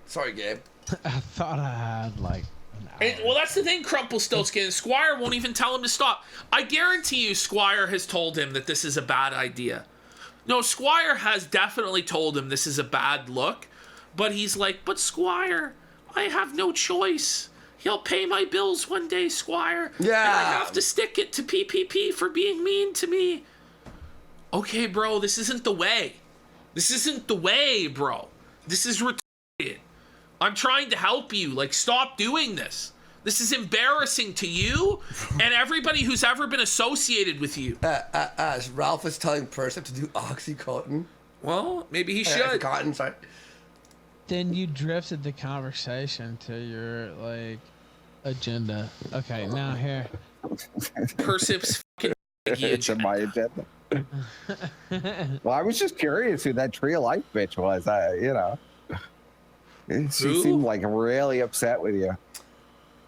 Sorry, Gabe. I thought I had like an hour. Well, that's the thing, Crumplestiltskin. Squire won't even tell him to stop. I guarantee you Squire has told him that this is a bad idea. No, Squire has definitely told him this is a bad look, but he's like, but Squire, I have no choice. He'll pay my bills one day, Squire. Yeah. And I have to stick it to PPP for being mean to me. Okay, bro, this isn't the way. This isn't the way, bro. This is retarded. I'm trying to help you. Like, stop doing this. This is embarrassing to you and everybody who's ever been associated with you. Ralph is telling Persip to do Oxycontin. Well, maybe he should. Cotton, sorry. Then you drifted the conversation to your like agenda. Okay, now here. Persip's fucking It's in my agenda. Well, I was just curious who that Tree of Life bitch was. She seemed like really upset with you.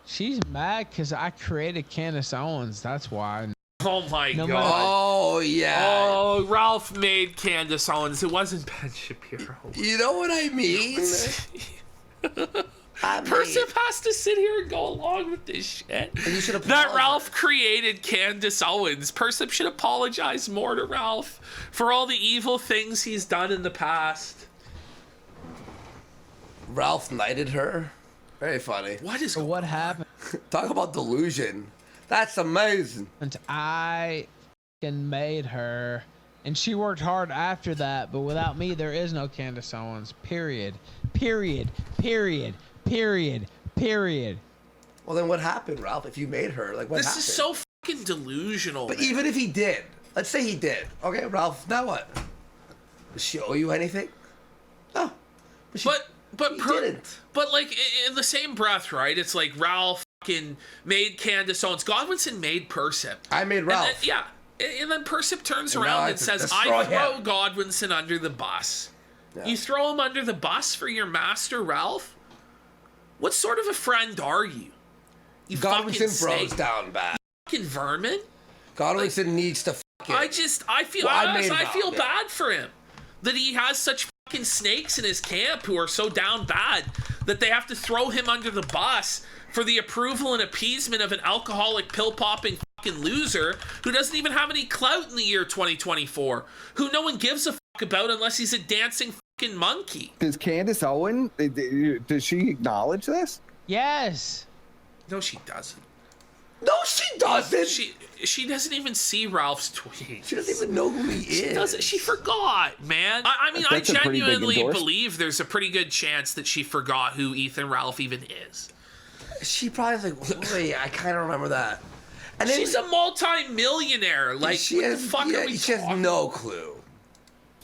She's mad because I created Candace Owens. That's why. Oh my No god. matter- Oh, yeah. Oh, Ralph made Candace Owens. It wasn't Ben Shapiro. You know what I mean? Persip has to sit here and go along with this shit. You should That apologize. Ralph created Candace Owens. Persip should apologize more to Ralph for all the evil things he's done in the past. Ralph knighted her. Very funny. What is So what happened? Talk about delusion. That's amazing. I fucking made her, and she worked hard after that. But without me, there is no Candace Owens. Period. Period. Period. Period. Period. Well, then what happened, Ralph? If you made her, like, what This happened? is so fucking delusional. But man. even if he did, let's say he did. Okay, Ralph, now what? Does she owe you anything? No. But he didn't. But like in the same breath, right? It's like Ralph fucking made Candace Owens. Godwinson made Persip. I made Ralph. And then, yeah. And then Persip turns And now around I and have to says, destroy I throw him." Godwinson under the bus. Yeah. You throw him under the bus for your master, Ralph? What sort of a friend are you? You fucking Godwinson bros snake. down bad. Fucking vermin. Godwinson needs to fucking... I feel Well, I made I Ralph, feel yeah. bad for him that he has such fucking snakes in his camp who are so down bad that they have to throw him under the bus for the approval and appeasement of an alcoholic pill popping fucking loser who doesn't even have any clout in the year 2024, who no one gives a fuck about unless he's a dancing fucking monkey. Does Candace Owen, does she acknowledge this? Yes. No, she doesn't. No, she doesn't. She doesn't even see Ralph's tweets. She doesn't even know who he is. She forgot, man. I mean, I That's a pretty big genuinely endorsement. believe there's a pretty good chance that she forgot who Ethan Ralph even is. She probably was like, wait, I kind of remember that. And then She's a multi-millionaire. Like, she what has, the fuck are we she has talking? no clue.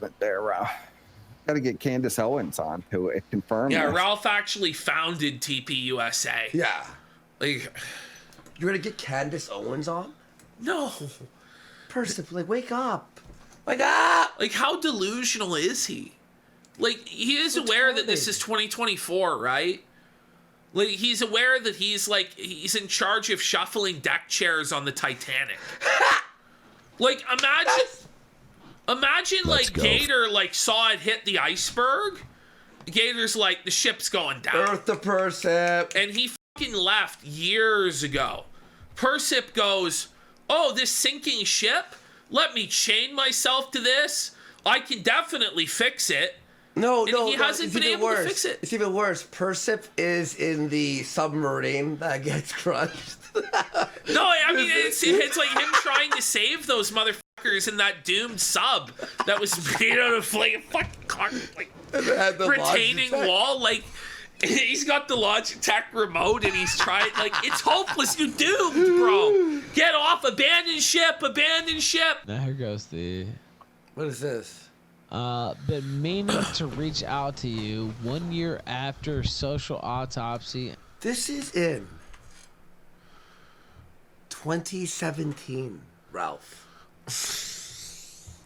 But they're got to get Candace Owens on to confirm. Yeah, this. Ralph actually founded TPUSA. Yeah. Like, You're gonna get Candace Owens on? no. Person, like, wake up. Wake up! Like, how delusional is he? Like, he is aware that this is 2024, right? Like, he's aware that he's in charge of shuffling deck chairs on the Titanic. Like, imagine like go. Gator like saw it hit the iceberg. Gator's like, the ship's going down. Earth the Persip. And he fucking left years ago. Persip goes, oh, this sinking ship? Let me chain myself to this. I can definitely fix it. No, And no, he no, hasn't it's been even able to worse. fix it. It's even worse. Persip is in the submarine that gets crushed. No, I mean, it's like him trying to save those motherfuckers in that doomed sub that was made out of like a fucking retaining Logitech. wall. Like, he's got the Logitech remote and he's trying, like, it's hopeless. You're doomed, bro. Get off. Abandon ship. Abandon ship. Now here goes the. What is this? Been meaning to reach out to you 1 year after social autopsy. This is in 2017, Ralph.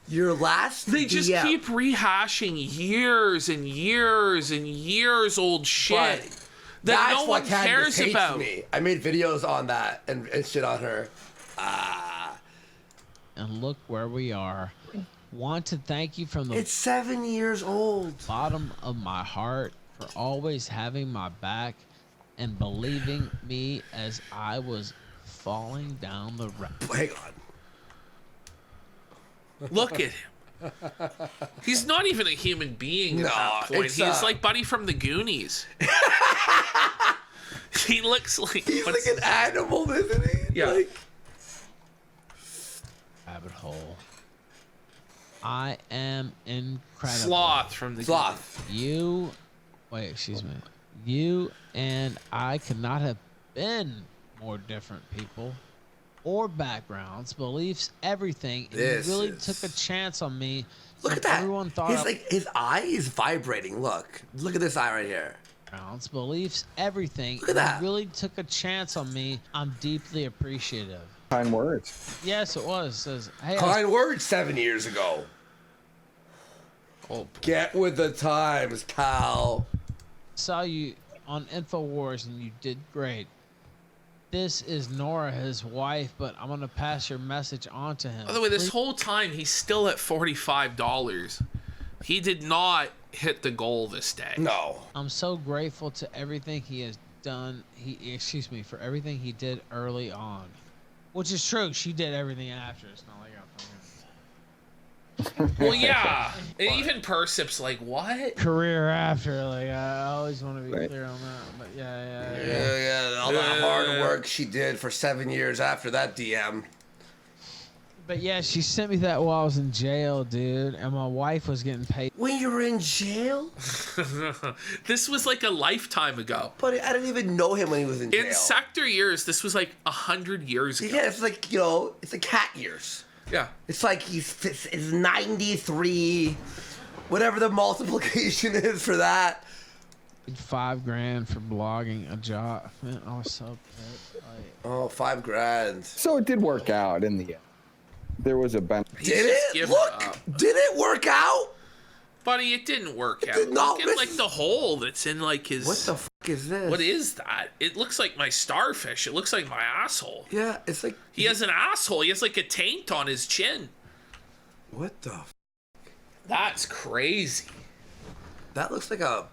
Your last They just DM. keep rehashing years and years and years old shit But that that's no why one Candace cares hates about. me. I made videos on that and shit on her. And look where we are. Want to thank you from the It's 7 years old. bottom of my heart for always having my back and believing me as I was falling down the road. Hang on. Look at him. He's not even a human being No, at that point. it's, He's like Buddy from the Goonies. He looks like He's like an animal, isn't he? Yeah. Like, Rabbit hole. I am incredible. Sloth from the Sloth. You, wait, excuse me. You and I could not have been more different people or backgrounds, beliefs, everything. And This you really is- took a chance on me. look when at that. Everyone thought His, I- like, his eye is vibrating. Look at this eye right here. backgrounds, beliefs, everything. Look at and that. You really took a chance on me. I'm deeply appreciative. Kind words. Yes, it was. It says, hey, Kind words 7 years ago. Oh, Get with the times, pal. saw you on InfoWars and you did great. This is Nora, his wife, but I'm gonna pass your message on to him. by the way, this whole time he's still at $45. He did not hit the goal this day. No. I'm so grateful to everything he has done. Excuse me, for everything he did early on, which is true. She did everything after. It's not like I fucking Well, yeah. And even Persip's like, what? career after. Like I always want to be Right. clear on that. But yeah. Yeah, all that hard work she did for 7 years after that DM. But yeah, she sent me that while I was in jail, dude, and my wife was getting paid. When you were in jail? This was like a lifetime ago. But I didn't even know him when he was in jail. In sector years, this was like 100 years ago. Yeah, it's like, you know, it's like cat years. Yeah. It's like it's 93, whatever the multiplication is for that. $5,000 for blogging a job. Man, I was so pissed. Like, Oh, $5,000. So it did work out in the end. There was a benefit. He's Did just it? giving Look, up. did it work out? Buddy, it didn't work out. did not. Look at like the hole that's in like his. What the fuck is this? What is that? It looks like my starfish. It looks like my asshole. Yeah, it's like. He has an asshole. He has like a taint on his chin. What the? That's crazy. That looks like a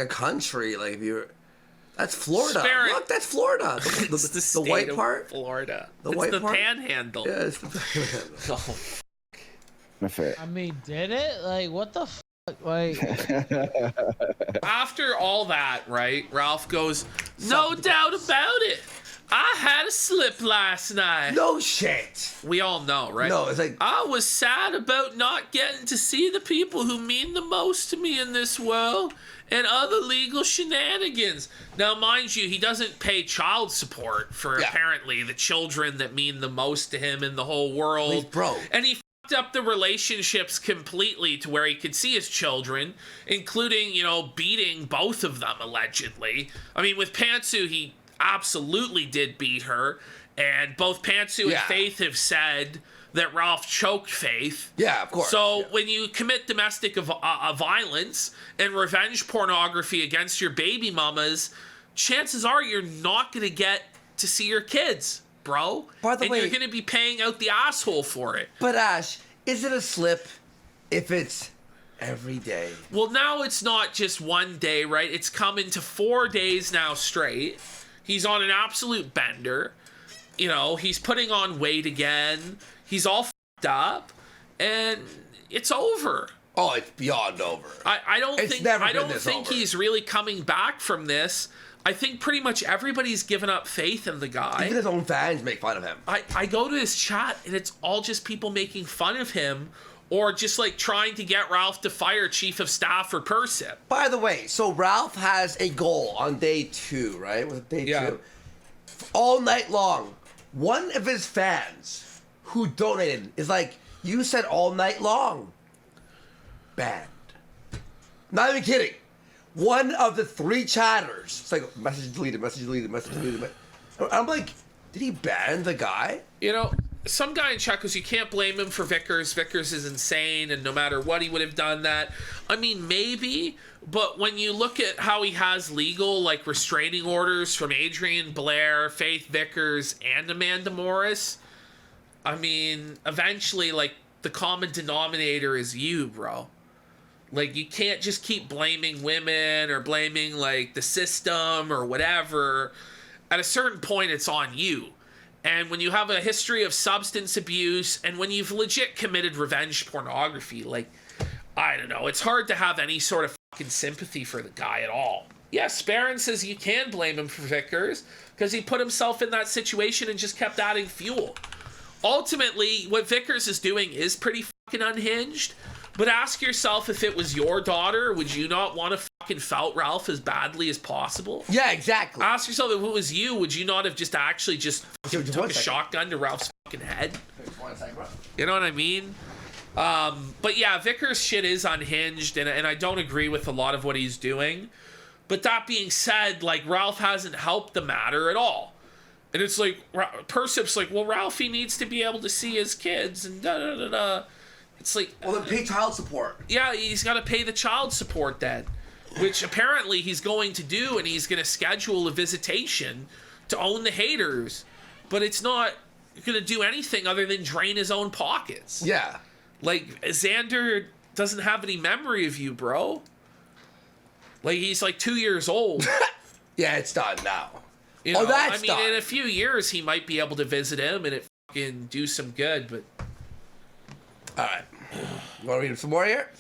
country. Like if you're. That's Florida. Spare it. Look, that's Florida. It's the state white of part. Florida. The It's white the part? panhandle. Yeah, it's the. Oh, benefit. I mean, did it? Like, what the fuck? Like, after all that, right? Ralph goes, no doubt about it. I had a slip last night. No shit. We all know, right? No, it's like. I was sad about not getting to see the people who mean the most to me in this world. and other legal shenanigans. Now, mind you, he doesn't pay child support for apparently the children that mean the most to him in the whole world. He's broke. And he fucked up the relationships completely to where he could see his children, including, beating both of them, allegedly. I mean, with Pantsu, he absolutely did beat her, and both Pantsu and Faith have said that Ralph choked Faith. Yeah, of course. So when you commit domestic violence and revenge pornography against your baby mamas, chances are you're not going to get to see your kids, bro. By the way, you're going to be paying out the asshole for it. But Ash, is it a slip if it's every day? Well, now it's not just one day, right? It's coming to 4 days now straight. He's on an absolute bender. He's putting on weight again. He's all f***ed up, and it's over. Oh, it's beyond over. I don't think over. he's really coming back from this. I think pretty much everybody's given up faith in the guy. Even his own fans make fun of him. I go to his chat, and it's all just people making fun of him, or just like trying to get Ralph to fire Chief of Staff or Persip. By the way, so Ralph has a goal on day 2, right? Was it day 2? All night long, one of his fans who donated is like, you said all night long. Banned. Not even kidding. One of the 3 chatters. It's like, message deleted, message deleted, message deleted. I'm like, did he ban the guy? Some guy in chat goes, you can't blame him for Vickers. Vickers is insane, and no matter what, he would have done that. I mean, maybe, but when you look at how he has legal, restraining orders from Adrian Blair, Faith Vickers, and Amanda Morris, I mean, eventually, the common denominator is you, bro. You can't just keep blaming women or blaming, the system or whatever. At a certain point, it's on you. And when you have a history of substance abuse and when you've legit committed revenge pornography, I don't know, it's hard to have any sort of fucking sympathy for the guy at all. Yes, Barron says you can blame him for Vickers because he put himself in that situation and just kept adding fuel. Ultimately, what Vickers is doing is pretty fucking unhinged, but ask yourself, if it was your daughter, would you not want to fucking felt Ralph as badly as possible? Yeah, exactly. Ask yourself, if it was you, would you not have just actually took a shotgun to Ralph's fucking head? You know what I mean? But yeah, Vickers' shit is unhinged, and I don't agree with a lot of what he's doing. But that being said, Ralph hasn't helped the matter at all. And it's Persip's well, Ralphie needs to be able to see his kids, and da-da-da-da. It's well, then pay child support. Yeah, he's got to pay the child support then, which apparently he's going to do, and he's going to schedule a visitation to own the haters. But it's not going to do anything other than drain his own pockets. Yeah. Xander doesn't have any memory of you, bro. He's 2 years old. Yeah, it's done now. That's done. In a few years, he might be able to visit him and it fucking do some good, but... All right. You want to read some more here?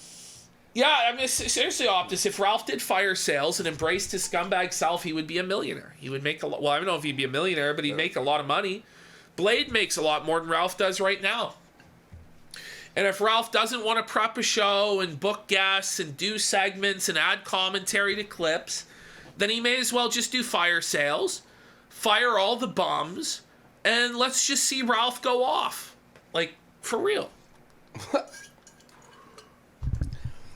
Yeah, I mean, seriously, Optus, if Ralph did fire sales and embraced his scumbag self, he would be a millionaire. He would make a lot... Well, I don't know if he'd be a millionaire, but he'd make a lot of money. Blade makes a lot more than Ralph does right now. And if Ralph doesn't want to prep a show and book guests and do segments and add commentary to clips, then he may as well just do fire sales, fire all the bums, and let's just see Ralph go off. For real.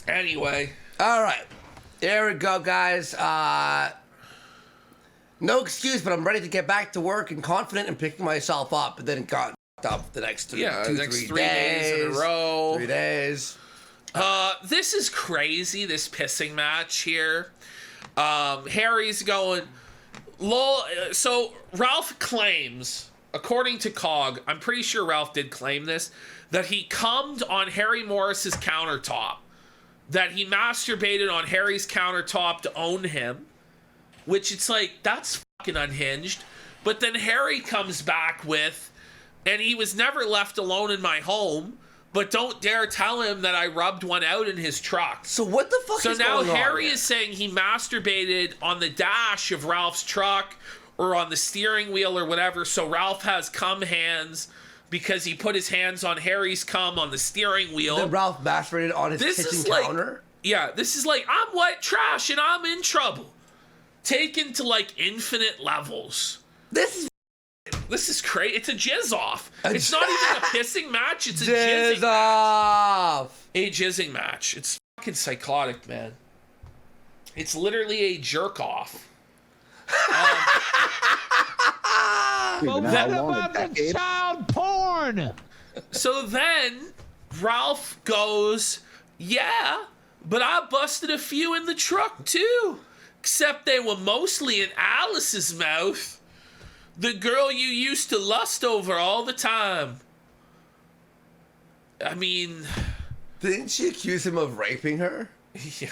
Anyway. All right. There we go, guys. No excuse, but I'm ready to get back to work and confident in picking myself up, but then got up the next 3 3 days in a row. 3 days. This is crazy, this pissing match here. Harry's going... So, Ralph claims, according to COG, I'm pretty sure Ralph did claim this, that he cummed on Harry Morris's countertop. That he masturbated on Harry's countertop to own him. Which it's that's fucking unhinged. But then Harry comes back with, and he was never left alone in my home, but don't dare tell him that I rubbed one out in his truck. So what the fuck is going on? So now Harry is saying he masturbated on the dash of Ralph's truck or on the steering wheel or whatever, so Ralph has cum hands because he put his hands on Harry's cum on the steering wheel. Then Ralph masturbated on his kitchen counter? Yeah, this is like, I'm white trash and I'm in trouble. Taken to like infinite levels. This is crazy. It's a jizz off. It's not even a pissing match. It's a jizzing jizz match. off. A jizzing match. It's fucking psychotic, man. It's literally a jerk off. But what about the child porn? So then Ralph goes, yeah, but I busted a few in the truck too. Except they were mostly in Alice's mouth. The girl you used to lust over all the time. I mean... Didn't she accuse him of raping her? Yeah.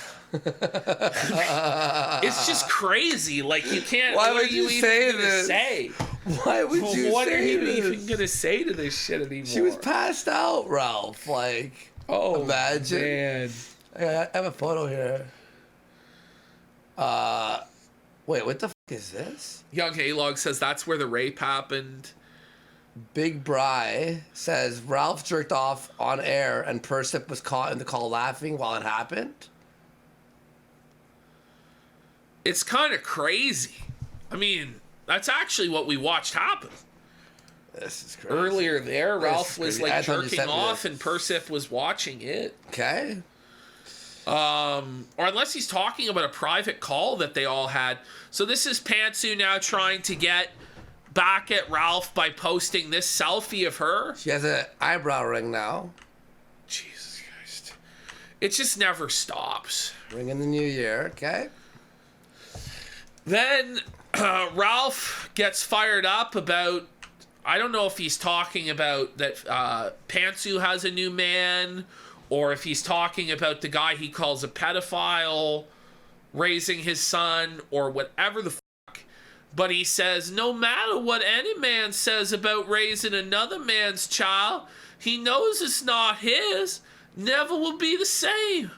It's just crazy. Like, you can't... Why what would are you even say gonna this? Say? Why would you what say are you this? even gonna say to this shit anymore? She was passed out, Ralph. Like, oh, imagine. Man. I have a photo here. Wait, what the fuck is this? Young Halog says that's where the rape happened. Big Bry says Ralph jerked off on air and Persip was caught in the call laughing while it happened. It's kind of crazy. I mean, that's actually what we watched happen. This is crazy. Earlier there, Ralph was crazy. I like thought you jerking sent me off this. and Persip was watching it. Okay. Or unless he's talking about a private call that they all had. So this is Pantsu now trying to get back at Ralph by posting this selfie of her. She has an eyebrow ring now. Jesus Christ. It just never stops. Ring in the new year, okay? Then Ralph gets fired up about, I don't know if he's talking about that Pantsu has a new man, or if he's talking about the guy he calls a pedophile raising his son, or whatever the fuck. But he says, no matter what any man says about raising another man's child, he knows it's not his, never will be the same.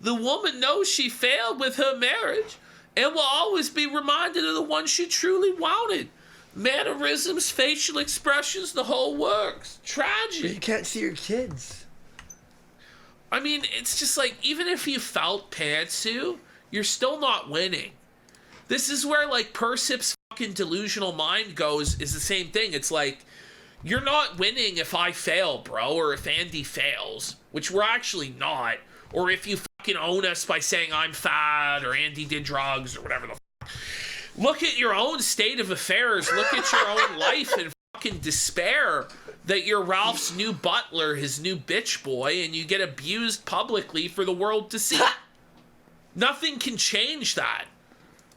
The woman knows she failed with her marriage and will always be reminded of the one she truly wanted. Mannerisms, facial expressions, the whole works. Tragic. But you can't see your kids. I mean, it's just like, even if you felt Pantsu, you're still not winning. This is where, like, Persip's fucking delusional mind goes, is the same thing. It's like, you're not winning if I fail, bro, or if Andy fails, which we're actually not, or if you fucking own us by saying I'm fat, or Andy did drugs, or whatever the fuck. Look at your own state of affairs. Look at your own life and fucking despair that you're Ralph's new butler, his new bitch boy, and you get abused publicly for the world to see. Nothing can change that,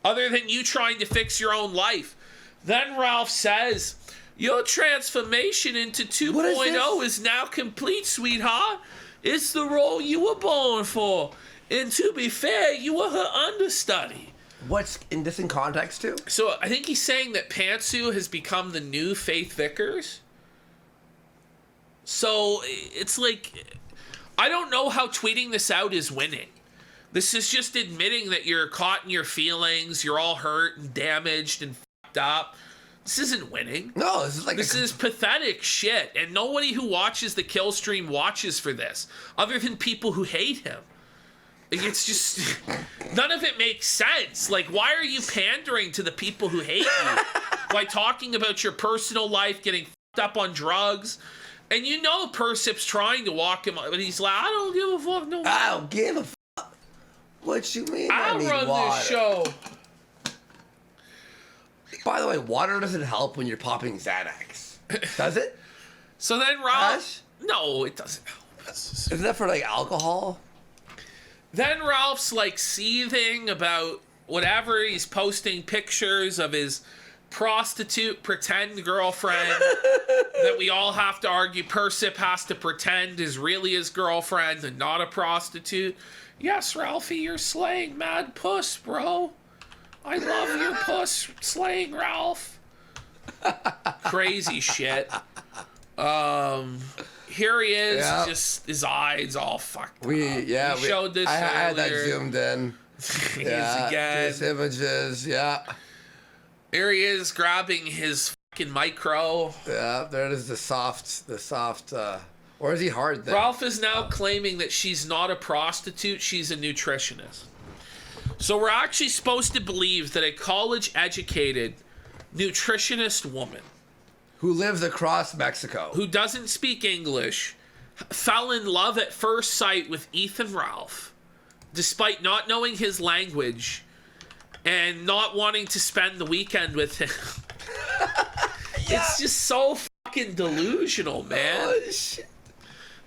other than you trying to fix your own life. Then Ralph says, your transformation into 2.0 is now complete, sweetheart. It's the role you were born for. And to be fair, you were her understudy. What's in this in context too? So I think he's saying that Pantsu has become the new Faith Vickers. So it's like, I don't know how tweeting this out is winning. This is just admitting that you're caught in your feelings, you're all hurt and damaged and fucked up. This isn't winning. No, this is like this is pathetic shit, and nobody who watches the kill stream watches for this, other than people who hate him. Like, it's just, none of it makes sense. Like, why are you pandering to the people who hate you by talking about your personal life, getting fucked up on drugs? And you know Persip's trying to walk him, but he's like, I don't give a fuck. No, I don't give a fuck. What you mean? I need run water. this show. By the way, water doesn't help when you're popping Xanax. Does it? So then Ralph... Ash? No, it doesn't help. Isn't that for like alcohol? Then Ralph's like seething about whatever. He's posting pictures of his prostitute pretend girlfriend that we all have to argue Persip has to pretend is really his girlfriend and not a prostitute. Yes, Ralphie, you're slaying mad puss, bro. I love your puss slaying, Ralph. Crazy shit. Here he is, Yep. just his eyes all fucked up. We showed this I had that earlier. zoomed in. Yeah, again. These images, yeah. Here he is grabbing his fucking micro. Yeah, there it is, the soft Or is he hard then? Ralph is now claiming that she's not a prostitute, she's a nutritionist. So we're actually supposed to believe that a college-educated nutritionist woman who lives across Mexico, who doesn't speak English, fell in love at first sight with Ethan Ralph, despite not knowing his language and not wanting to spend the weekend with him. It's just so fucking delusional, man. Oh, shit.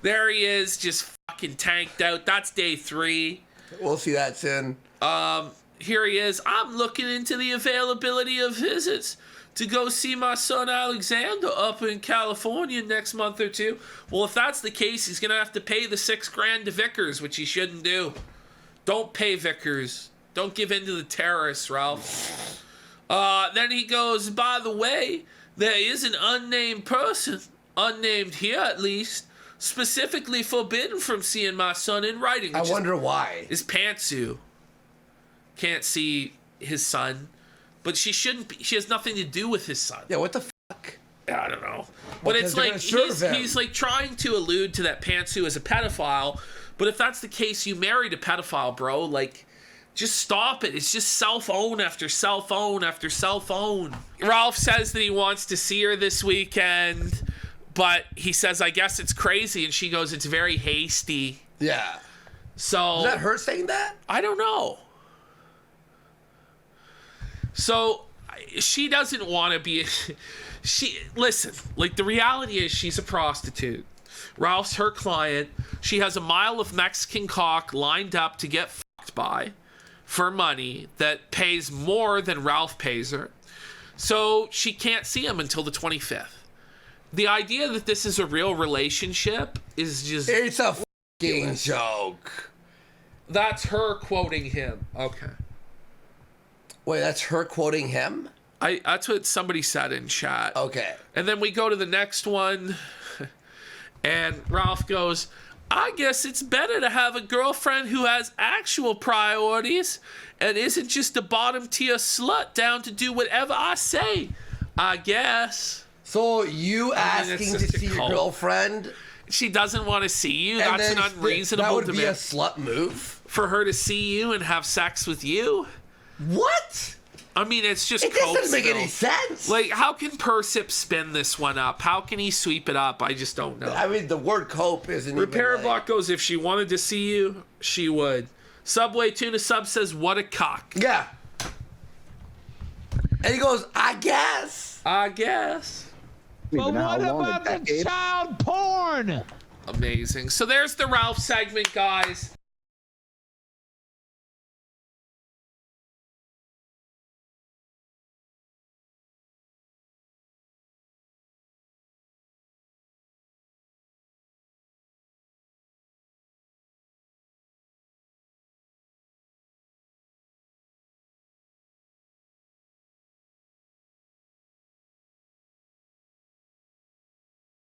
There he is, just fucking tanked out. That's day 3. We'll see that soon. Here he is. I'm looking into the availability of visits to go see my son Alexander up in California next month or 2. Well, if that's the case, he's gonna have to pay the $6,000 to Vickers, which he shouldn't do. Don't pay Vickers. Don't give in to the terrorists, Ralph. Then he goes, by the way, there is an unnamed person, unnamed here at least, specifically forbidden from seeing my son in writing. I wonder why. Is Pantsu. Can't see his son. But she shouldn't be. She has nothing to do with his son. Yeah, what the fuck? I don't know. But it's like, he's like trying to allude to that Pantsu as a pedophile. But if that's the case, you married a pedophile, bro. Like, just stop it. It's just cell phone after cell phone after cell phone. Ralph says that he wants to see her this weekend. But he says, I guess it's crazy. And she goes, it's very hasty. Yeah. So. Is that her saying that? I don't know. So she doesn't want to be. Listen, like, the reality is she's a prostitute. Ralph's her client. She has a mile of Mexican cock lined up to get fucked by for money that pays more than Ralph pays her. So she can't see him until the 25th. The idea that this is a real relationship is just... It's a fucking joke. That's her quoting him. Okay. Wait, that's her quoting him? That's what somebody said in chat. Okay. And then we go to the next one, and Ralph goes, I guess it's better to have a girlfriend who has actual priorities and isn't just a bottom tier slut down to do whatever I say, I guess. So you asking to see your girlfriend? She doesn't want to see you. That's an unreasonable demand. That would be a slut move? For her to see you and have sex with you? What? I mean, it's just It doesn't make any sense. Like, how can Persip spin this one up? How can he sweep it up? I just don't know. I mean, the word cope isn't Repair even Block goes, if she wanted to see you, she would. Subway Tuna Sub says, what a cock. Yeah. And he goes, I guess. I guess. But what about the child porn? Amazing. So there's the Ralph segment, guys.